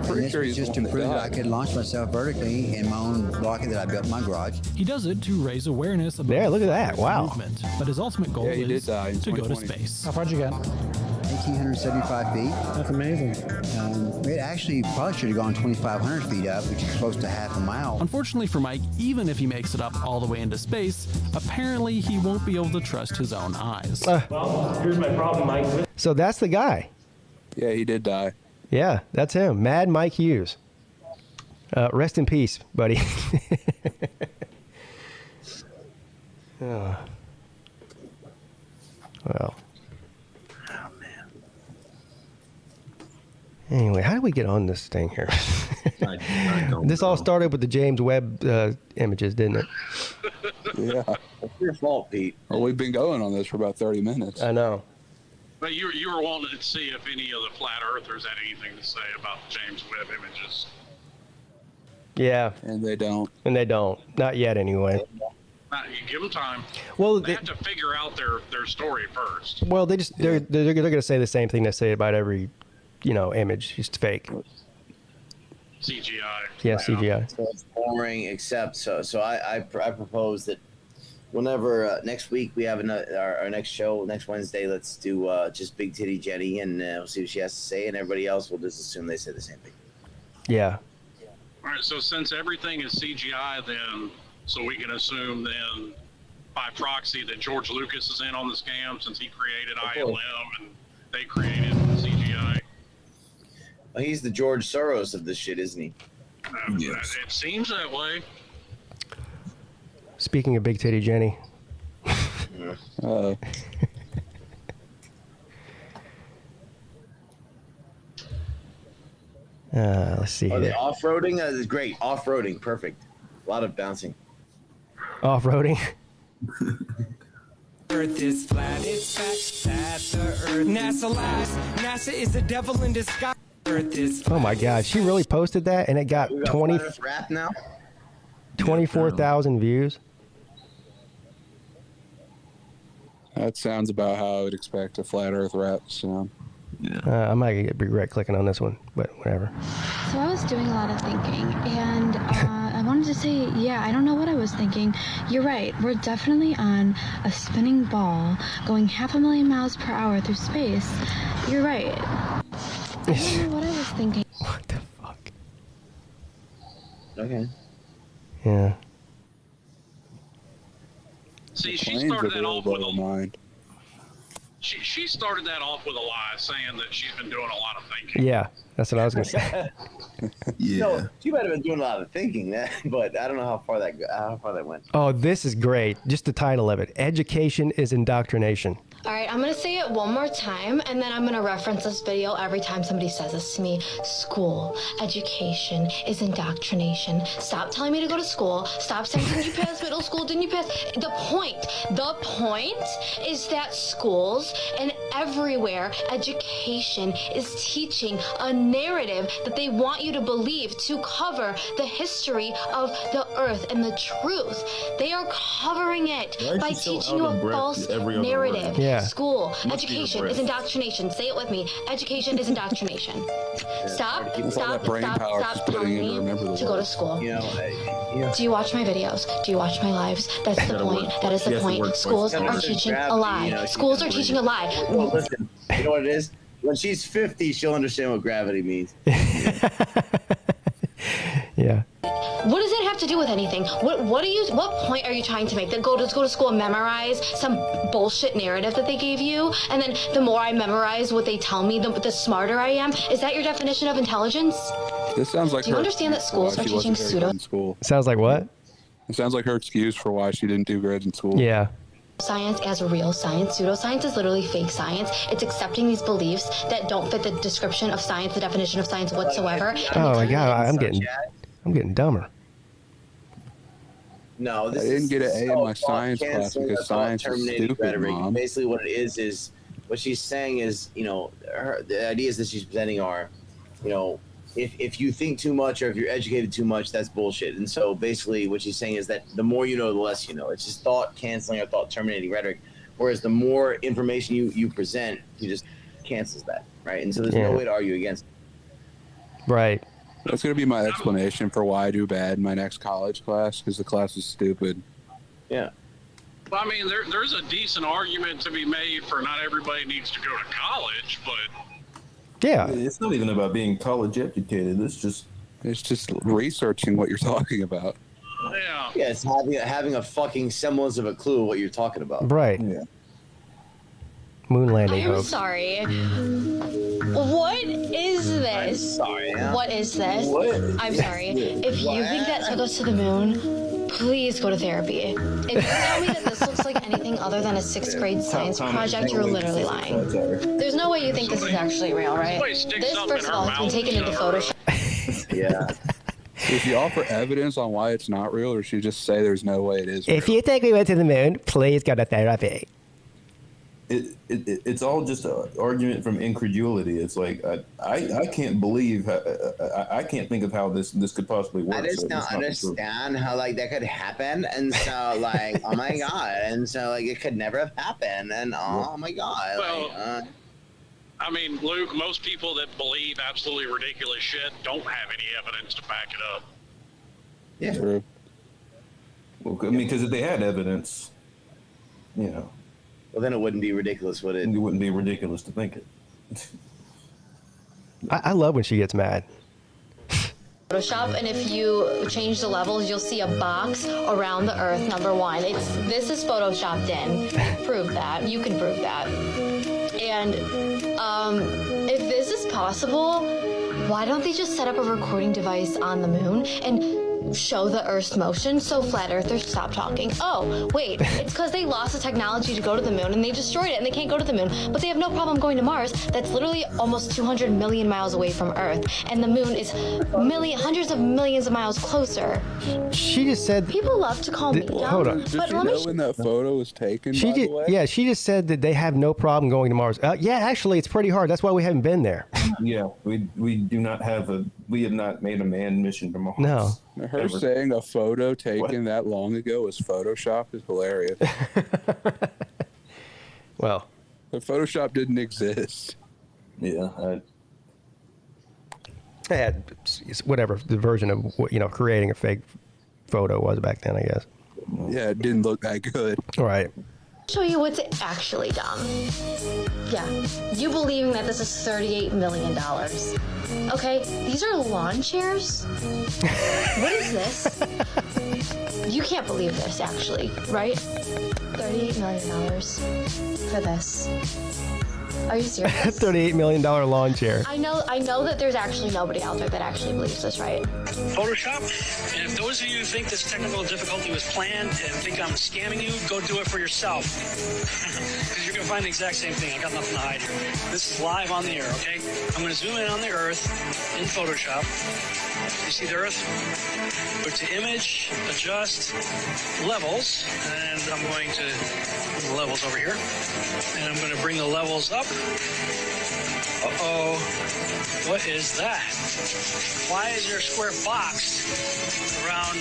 pretty sure he's just to prove that I could launch myself vertically in my own rocket that I built in my garage. He does it to raise awareness about look at that. Wow. movement, but his ultimate goal is to go to space. How far'd you get? 1,875 feet. That's amazing. It actually probably should have gone 2,500 feet up, which is close to half a mile. Unfortunately for Mike, even if he makes it up all the way into space, apparently he won't be able to trust his own eyes. Well, here's my problem, Mike. So that's the guy. Yeah, he did die. Yeah, that's him. Mad Mike Hughes. Rest in peace, buddy. Oh. Well. Oh, man. Anyway, how did we get on this thing here? This all started with the James Webb images, didn't it? Yeah. It's your fault, Pete. Well, we've been going on this for about 30 minutes. I know. But you were wanting to see if any of the flat earthers had anything to say about the James Webb images. Yeah. And they don't. Not yet, anyway. You give them time. Well, they have to figure out their story first. Well, they're going to say the same thing they say about every, image. It's fake. CGI. Yeah, CGI. So it's boring, except so I propose that whenever next week we have our next show next Wednesday, let's do just Big Titty Jenny, and we'll see what she has to say, and everybody else will just assume they say the same thing. Yeah. All right. So since everything is CGI, then so we can assume then by proxy that George Lucas is in on the scam since he created ILM and they created CGI. Well, he's the George Soros of this shit, isn't he? Yes. It seems that way. Speaking of Big Titty Jenny. Let's see here. The off-roading is great. Off-roading, perfect. A lot of bouncing. Off-roading? Earth is flat, it's fact that the Earth. NASA lies. NASA is the devil in disguise. Earth is flat. Oh my God, she really posted that, and it got 24,000 views. That sounds about how I would expect a flat Earth rap to sound. I might regret clicking on this one, but whatever. So I was doing a lot of thinking, and I wanted to say, yeah, I don't know what I was thinking. You're right. We're definitely on a spinning ball going 500,000 miles per hour through space. You're right. I don't know what I was thinking. What the fuck? Okay. Yeah. See, she started that off with a She started that off with a lie, saying that she's been doing a lot of thinking. Yeah, that's what I was gonna say. No, she might have been doing a lot of thinking, but I don't know how far that went. Oh, this is great. Just the title of it. Education is indoctrination. All right, I'm gonna say it one more time, and then I'm gonna reference this video every time somebody says this to me. School, education is indoctrination. Stop telling me to go to school. Stop saying, didn't you pass middle school? Didn't you pass? The point is that schools and everywhere, education is teaching a narrative that they want you to believe to cover the history of the earth and the truth. They are covering it by teaching you a false narrative. Yeah. School, education is indoctrination. Say it with me. Education is indoctrination. Stop telling me to go to school. Do you watch my videos? Do you watch my lives? That's the point. That is the point. Schools are teaching a lie. Schools are teaching a lie. Well, listen, you know what it is? When she's 50, she'll understand what gravity means. Yeah. What does it have to do with anything? What point are you trying to make? That go to school and memorize some bullshit narrative that they gave you, and then the more I memorize what they tell me, the smarter I am? Is that your definition of intelligence? This sounds like. Do you understand that schools are teaching pseudo? Sounds like what? It sounds like her excuse for why she didn't do good in school. Yeah. Science as real science. Pseudoscience is literally fake science. It's accepting these beliefs that don't fit the description of science, the definition of science whatsoever. Oh my God, I'm getting dumber. No, this I didn't get an A in my thought science class because science is stupid, rhetoric. Mom. Basically, what it is what she's saying is, the ideas that she's presenting are, if you think too much or if you're educated too much, that's bullshit. And so basically what she's saying is that the more you know, the less you know. It's just thought canceling or thought terminating rhetoric. Whereas the more information you present, you just cancels that, right? And so there's no way to argue against it. Right. That's going to be my explanation for why I do bad in my next college class, because the class is stupid. Yeah. Well, I mean, there's a decent argument to be made for not everybody needs to go to college, but... Yeah. It's not even about being college educated. It's just researching what you're talking about. Yeah. Yeah, it's having a fucking semblance of a clue of what you're talking about. Right. Yeah. Moon landing I'm hoax. sorry. What is this? I'm sorry. Yeah. What is this? What? I'm sorry. If you think that took us to the moon, please go to therapy. If you tell me that this looks like anything other than a 6th grade science project, you're literally lying. There's no way you think this is actually real, right? This, first of all, has been taken into Photoshop. Yeah. If you offer evidence on why it's not real, or should you just say there's no way it is real? If you think we went to the moon, please go to therapy. It's all just an argument from incredulity. It's like I can't believe I can't think of how this could possibly work. I just don't understand how that could happen, and so oh my god, and so it could never have happened, and oh my god. Well, I mean, Luke, most people that believe absolutely ridiculous shit don't have any evidence to back it up. Yeah. True. Well, I mean, because if they had evidence, well, then it wouldn't be ridiculous, would it? It wouldn't be ridiculous to think it. I love when she gets mad. Photoshop, and if you change the levels, you'll see a box around the Earth. Number one, this is photoshopped in. Prove that. You can prove that. And if this is possible, why don't they just set up a recording device on the moon and show the Earth's motion, so flat earthers stop talking. Oh, wait, it's because they lost the technology to go to the moon and they destroyed it and they can't go to the moon, but they have no problem going to Mars. That's literally almost 200 million miles away from Earth, and the moon is hundreds of millions of miles closer. She just said people love to call me dumb. Hold on. Did you know when that photo was taken, by the way? Yeah, she just said that they have no problem going to Mars. Yeah, actually, it's pretty hard. That's why we haven't been there. Yeah, we do not have we have not made a manned mission to Mars. No. Her saying a photo taken that long ago was Photoshop is hilarious. Well, the Photoshop didn't exist. Yeah, they had whatever the version of creating a fake photo was back then, I guess. Yeah, it didn't look that good. Right. Show you what's actually dumb. Yeah, you believing that this is $38 million. Okay, these are lawn chairs? What is this? You can't believe this, actually, right? $38 million for this. Are you serious? $38 million lawn chair. I know that there's actually nobody out there that actually believes this, right? Photoshop. And if those of you who think this technical difficulty was planned and think I'm scamming you, go do it for yourself. Because you're going to find the exact same thing. I've got nothing to hide here. This is live on the air, okay? I'm going to zoom in on the Earth in Photoshop. You see the Earth? Go to image, adjust, levels, and I'm going to put the levels over here. And I'm going to bring the levels up. Uh-oh. What is that? Why is there a square box around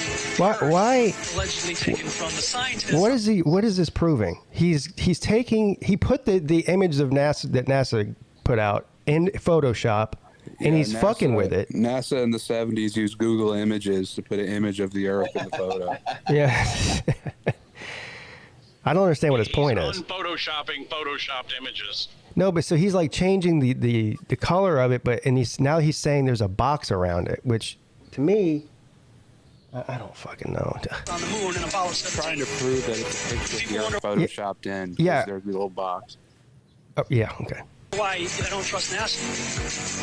Why? allegedly taken from the scientists? What is this proving? He put the image of NASA that NASA put out in Photoshop, and he's fucking with it. NASA in the 70s used Google Images to put an image of the Earth in the photo. Yeah. I don't understand what his point is. Photoshopping photoshopped images. No, but so he's like changing the color of it, and he's saying there's a box around it, which to me, I don't fucking know. On the moon in Apollo 17. Trying to prove that it's a picture of the Earth photoshopped in. Yeah. There's a little box. Oh, yeah. Okay. Why I don't trust NASA.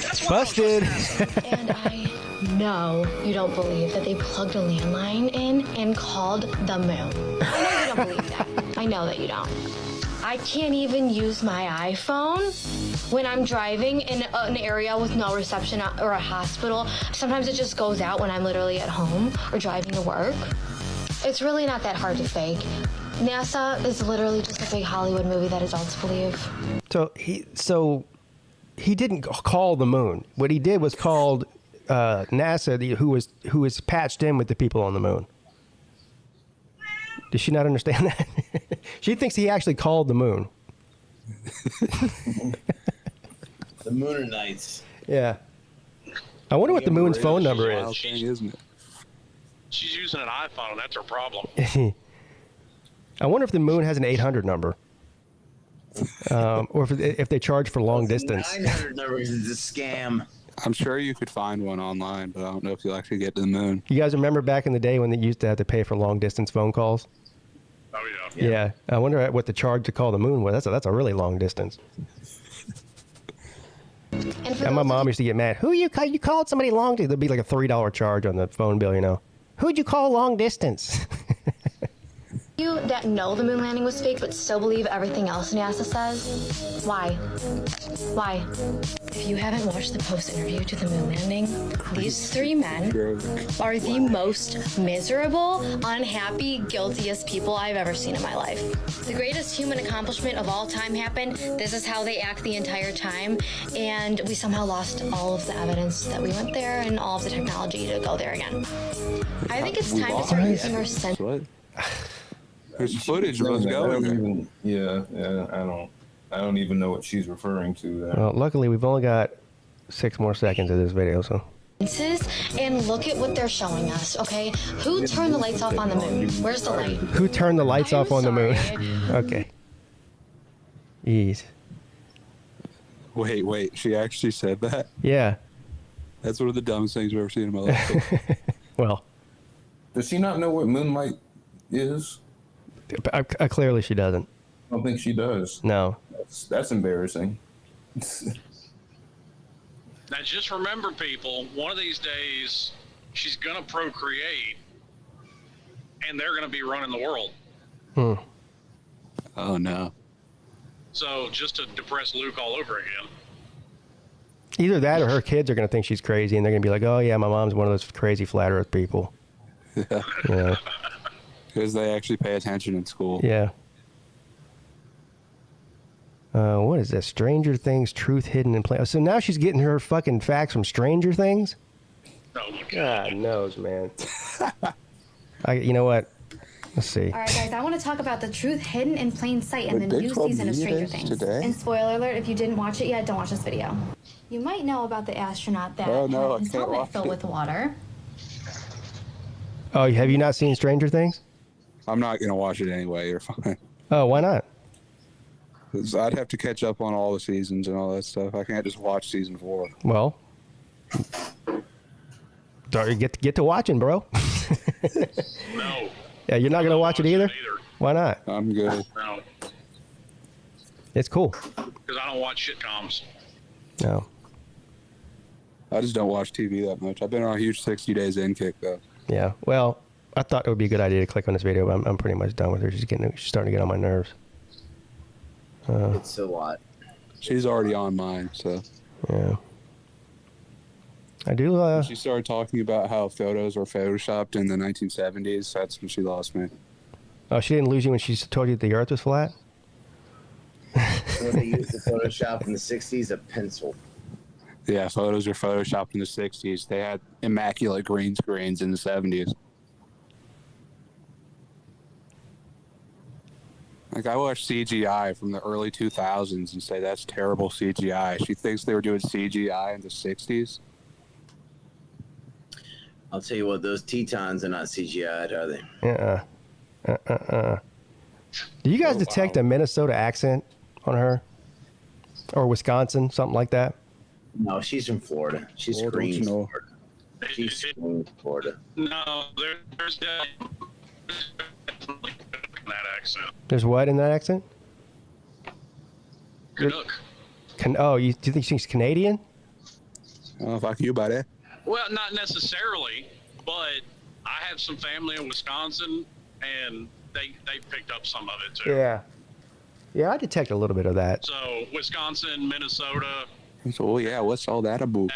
That's why Busted. I don't trust NASA. And I know you don't believe that they plugged a landline in and called the moon. I know you don't believe that. I know that you don't. I can't even use my iPhone when I'm driving in an area with no reception or a hospital. Sometimes it just goes out when I'm literally at home or driving to work. It's really not that hard to fake. NASA is literally just a big Hollywood movie that adults believe. So he didn't call the moon. What he did was called NASA, who was patched in with the people on the moon. Does she not understand that? She thinks he actually called the moon. The Mooner Knights. Yeah. I wonder what the moon's phone number is. Isn't it? She's using an iPhone. That's her problem. I wonder if the moon has an 800 number. Or if they charge for long distance. 900 number is a scam. I'm sure you could find one online, but I don't know if you'll actually get to the moon. You guys remember back in the day when they used to have to pay for long distance phone calls? Oh, yeah. Yeah. I wonder what the charge to call the moon was. That's a really long distance. And my mom used to get mad. Who you called somebody long distance? There'd be like a $3 charge on the phone bill, Who'd you call long distance? You that know the moon landing was fake but still believe everything else NASA says? Why? Why? If you haven't watched the post-interview to the moon landing, these three men are the most miserable, unhappy, guiltiest people I've ever seen in my life. The greatest human accomplishment of all time happened. This is how they act the entire time, and we somehow lost all of the evidence that we went there and all of the technology to go there again. I think it's time to start using our sense. There's footage of us going there. I don't even know what she's referring to there. Well, luckily we've only got 6 more seconds of this video, so. And look at what they're showing us, okay? Who turned the lights off on the moon? Where's the light? Who turned the lights off on the moon? Okay. Ease. Wait. She actually said that? Yeah. That's one of the dumbest things I've ever seen in my life. Well. Does she not know what moonlight is? Clearly she doesn't. I don't think she does. No. That's embarrassing. Now, just remember, people, one of these days, she's gonna procreate, and they're gonna be running the world. Oh no. So just to depress Luke all over again. Either that or her kids are going to think she's crazy, and they're going to be like, oh, yeah, my mom's one of those crazy flat earth people. Yeah. Because they actually pay attention in school. Yeah. What is that? Stranger Things, truth hidden in plain. So now she's getting her fucking facts from Stranger Things? Oh, my God knows, man. You know what? Let's see. All right, guys, I want to talk about the truth hidden in plain sight in the new season of Stranger Things. Today? And spoiler alert, if you didn't watch it yet, don't watch this video. You might know about the astronaut that had his helmet filled with water. Oh, have you not seen Stranger Things? I'm not going to watch it anyway. You're fine. Oh, why not? 'Cause I'd have to catch up on all the seasons and all that stuff. I can't just watch season 4. Well, get to watching, bro. No. Yeah, you're not going to watch it either? Why not? I'm good. No. It's cool. Because I don't watch sitcoms. No. I just don't watch TV that much. I've been on a huge 60 days in kick, though. Yeah. Well, I thought it would be a good idea to click on this video, but I'm pretty much done with her. She's starting to get on my nerves. It's a lot. She's already on mine, so. Yeah. I do. When she started talking about how photos were photoshopped in the 1970s. That's when she lost me. Oh, she didn't lose you when she told you the Earth was flat? When they used the Photoshop in the 60s, a pencil. Yeah, photos are photoshopped in the 60s. They had immaculate green screens in the 70s. Like, I watched CGI from the early 2000s and say that's terrible CGI. She thinks they were doing CGI in the 60s. I'll tell you what, those Tetons are not CGI'd, are they? Do you guys detect a Minnesota accent on her? Or Wisconsin, something like that? No, she's from Florida. She screams Florida. She screams Florida. No, there's that accent. There's what in that accent? Canuck. Do you think she's Canadian? Oh, fuck you, buddy. Well, not necessarily, but I have some family in Wisconsin, and they picked up some of it too. Yeah. Yeah, I detect a little bit of that. So Wisconsin, Minnesota. So yeah, what's all that about?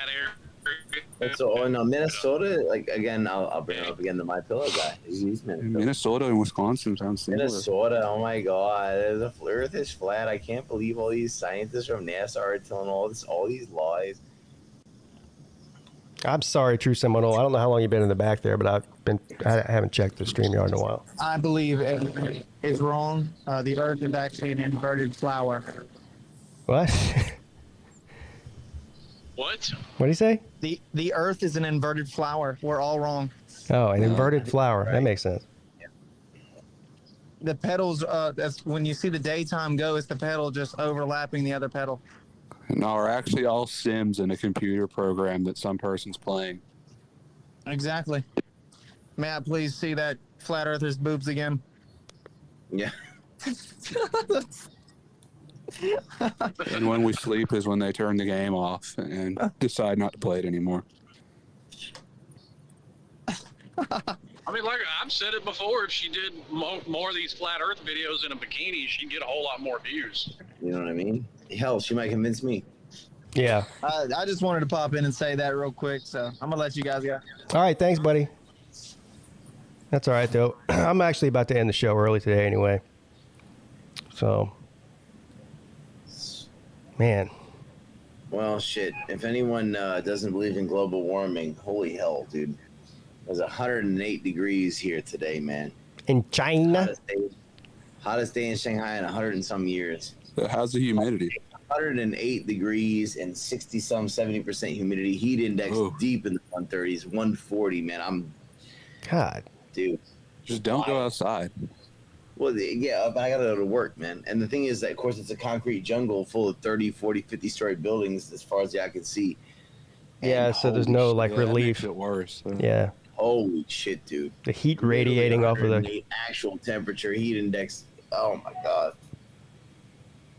So in Minnesota, like again, I'll bring it up again. The My Pillow guy. He's Minnesota and Wisconsin sounds similar. Minnesota. Oh my God, the Earth is flat. I can't believe all these scientists from NASA are telling all these lies. I'm sorry, True Seminole. I don't know how long you've been in the back there, but I haven't checked the StreamYard in a while. I believe it is wrong. The Earth is actually an inverted flower. What? What? What did he say? The Earth is an inverted flower. We're all wrong. Oh, an inverted flower. Right. That makes sense. The petals, that's when you see the daytime go, it's the petal just overlapping the other petal. No, we're actually all Sims in a computer program that some person's playing. Exactly. May I please see that flat earther's boobs again? Yeah. And when we sleep is when they turn the game off and decide not to play it anymore. I mean, like I've said it before, if she did more of these flat Earth videos in a bikini, she'd get a whole lot more views. You know what I mean? Hell, she might convince me. Yeah. I just wanted to pop in and say that real quick, so I'm gonna let you guys go. All right, thanks, buddy. That's all right, though. I'm actually about to end the show early today anyway. So, man. Well, shit. If anyone doesn't believe in global warming, holy hell, dude. It was 108 degrees here today, man. In China? Hottest day in Shanghai in 100 and some years. So how's the humidity? 108 degrees and 70% humidity. Heat index deep in the 130s, 140, man. God. Dude. Just don't go outside. Well, yeah, but I got to go to work, man. And the thing is that, of course, it's a concrete jungle full of 30, 40, 50-story buildings as far as the eye can see. Yeah, so there's no, like, relief. That makes it worse. So. Yeah. Holy shit, dude. The heat radiating off of the actual temperature, heat index. Oh, my God.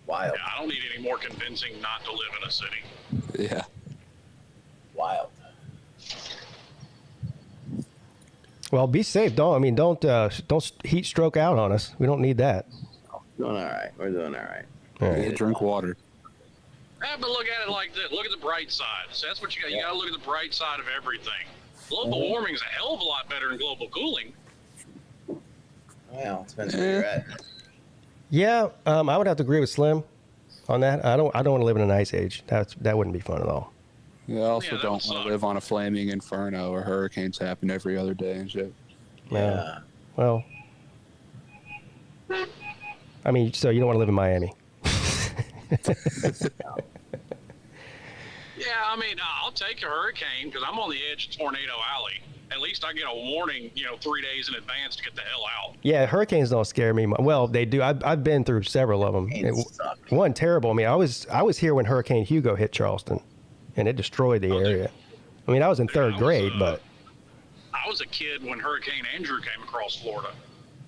Wild. Yeah, I don't need any more convincing not to live in a city. Yeah. Wild. Well, be safe. Don't heat stroke out on us. We don't need that. Doing all right. We're doing all right. All right. Yeah, drink water. Yeah, but look at it like this. Look at the bright side. So that's what you got. You got to look at the bright side of everything. Global warming is a hell of a lot better than global cooling. Well, depends where you're at. Yeah, I would have to agree with Slim on that. I don't want to live in an ice age. That wouldn't be fun at all. Yeah, I also don't want to live on a flaming inferno where hurricanes happen every other day and shit. Yeah. Well, I mean, so you don't want to live in Miami. Yeah, I mean, I'll take a hurricane because I'm on the edge of Tornado Alley. At least I get a warning, 3 days in advance to get the hell out. Yeah, hurricanes don't scare me. Well, they do. I've been through several of them. One terrible. I mean, I was here when Hurricane Hugo hit Charleston, and it destroyed the area. I mean, I was in third grade, but I was a kid when Hurricane Andrew came across Florida.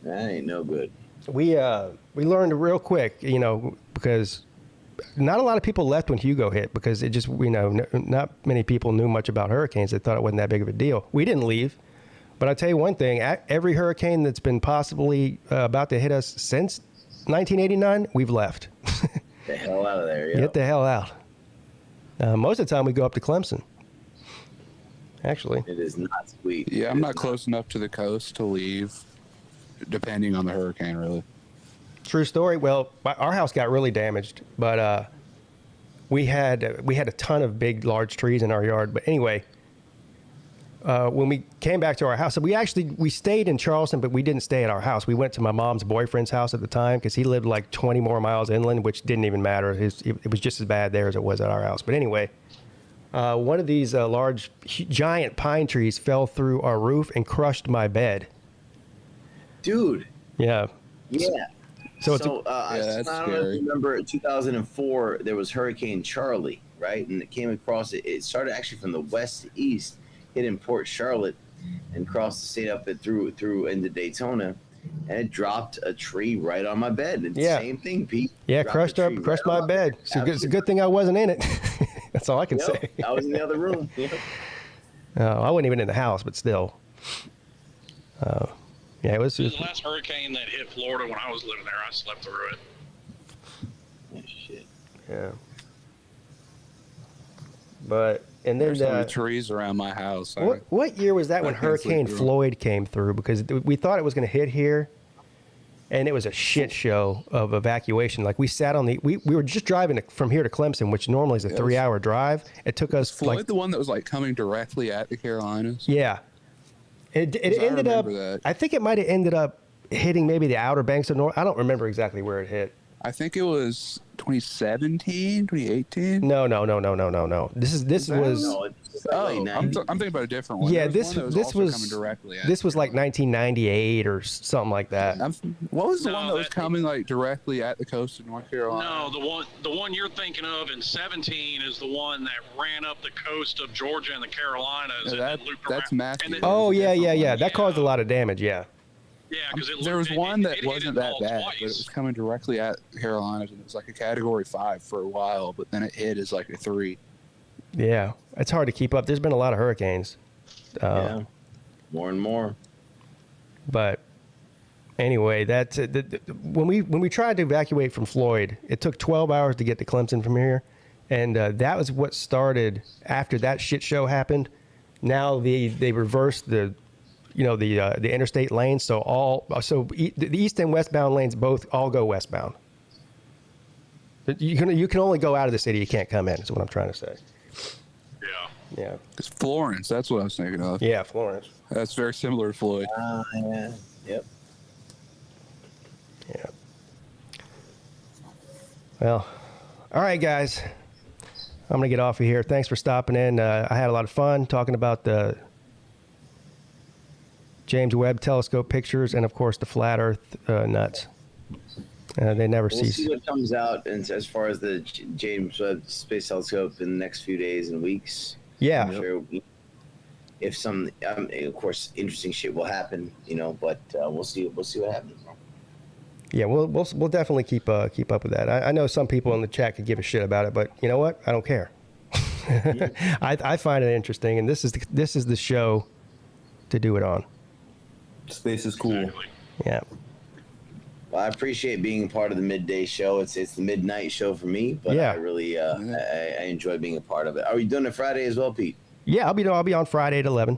That ain't no good. We learned real quick, because not a lot of people left when Hugo hit because it just, not many people knew much about hurricanes. They thought it wasn't that big of a deal. We didn't leave. But I'll tell you one thing, every hurricane that's been possibly about to hit us since 1989, we've left. Get the hell out of there, yeah. Get the hell out. Most of the time we go up to Clemson. Actually. It is not sweet. Yeah, I'm not close enough to the coast to leave, depending on the hurricane, really. True story. Well, our house got really damaged, but we had a ton of big, large trees in our yard. But anyway, when we came back to our house, so we stayed in Charleston, but we didn't stay at our house. We went to my mom's boyfriend's house at the time because he lived like 20 more miles inland, which didn't even matter. It was just as bad there as it was at our house. But anyway, one of these large, giant pine trees fell through our roof and crushed my bed. Dude. Yeah. Yeah. So I don't know if you remember 2004, there was Hurricane Charlie, right? And it came across, it started actually from the west to east, hit in Port Charlotte and crossed the state up and through into Daytona. And it dropped a tree right on my bed. It's the same thing, Pete. Yeah, crushed my bed. It's a good thing I wasn't in it. That's all I can say. I was in the other room. I wasn't even in the house, but still. Yeah, it was the last hurricane that hit Florida when I was living there. I slept through it. Oh, shit. Yeah. But and then there's so many trees around my house. What year was that when Hurricane Floyd came through? Because we thought it was going to hit here, and it was a shit show of evacuation. Like we sat on we were just driving from here to Clemson, which normally is a 3-hour drive. It took us Floyd, the one that was like coming directly at the Carolinas. Yeah. It ended up, I think it might have ended up hitting maybe the Outer Banks of North. I don't remember exactly where it hit. I think it was 2017, 2018. No. This was. I'm thinking about a different one. Yeah, this was coming directly at this was like 1998 or something like that. What was the one that was coming like directly at the coast of North Carolina? No, the one you're thinking of in 17 is the one that ran up the coast of Georgia and the Carolinas. Yeah, that's massive. Oh yeah. That caused a lot of damage. Yeah. Yeah, because there was one that wasn't that bad, but it was coming directly at Carolinas, and it was like a Category 5 for a while, but then it hit as like a 3. Yeah, it's hard to keep up. There's been a lot of hurricanes. Yeah, more and more. But anyway, that's when we tried to evacuate from Floyd, it took 12 hours to get to Clemson from here, and that was what started after that shit show happened. Now they reversed the interstate lanes, so the east and westbound lanes all go westbound. You can only go out of the city. You can't come in. Is what I'm trying to say. Yeah. It's Florence. That's what I was thinking of. Yeah, Florence. That's very similar to Floyd. Yeah. Yep. Yeah. Well, all right, guys. I'm gonna get off of here. Thanks for stopping in. I had a lot of fun talking about the James Webb Telescope pictures and, of course, the flat Earth nuts. They never cease. We'll see what comes out as far as the James Webb Space Telescope in the next few days and weeks. Yeah. I'm sure if some, of course, interesting shit will happen, but we'll see what happens. Yeah, we'll definitely keep up with that. I know some people in the chat could give a shit about it, but you know what? I don't care. I find it interesting, and this is the show to do it on. Space is cool. Exactly. Yeah. Well, I appreciate being part of the midday show. It's the midnight show for me, but Yeah. I really I enjoy being a part of it. Are you doing it Friday as well, Pete? Yeah, I'll be on Friday at 11.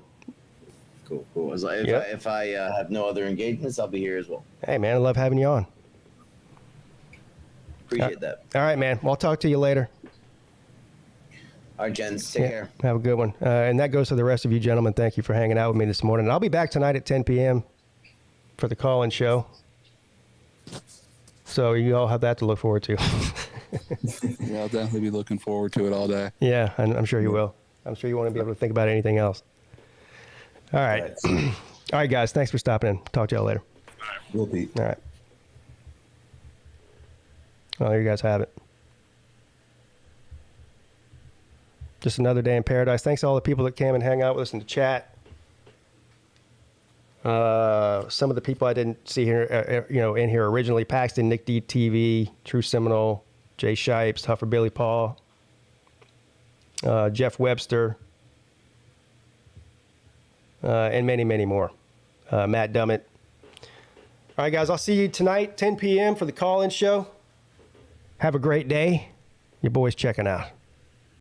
Cool. If I have no other engagements, I'll be here as well. Hey, man, I love having you on. Appreciate that. All right, man. Well, I'll talk to you later. All right, gents. Take care. Have a good one. And that goes to the rest of you gentlemen. Thank you for hanging out with me this morning. I'll be back tonight at 10 p.m. for the call-in show. So you all have that to look forward to. Yeah, I'll definitely be looking forward to it all day. Yeah, I'm sure you will. I'm sure you won't be able to think about anything else. All right. All right, guys. Thanks for stopping in. Talk to y'all later. Will be. All right. Well, there you guys have it. Just another day in paradise. Thanks to all the people that came and hang out with us in the chat. Some of the people I didn't see here, in here originally: Paxton, Nick D, TV, True Seminole, Jay Shipes, Huffer Billy Paul, Jeff Webster, and many, many more. Matt Dummett. All right, guys. I'll see you tonight, 10 p.m. for the call-in show. Have a great day. Your boy's checking out.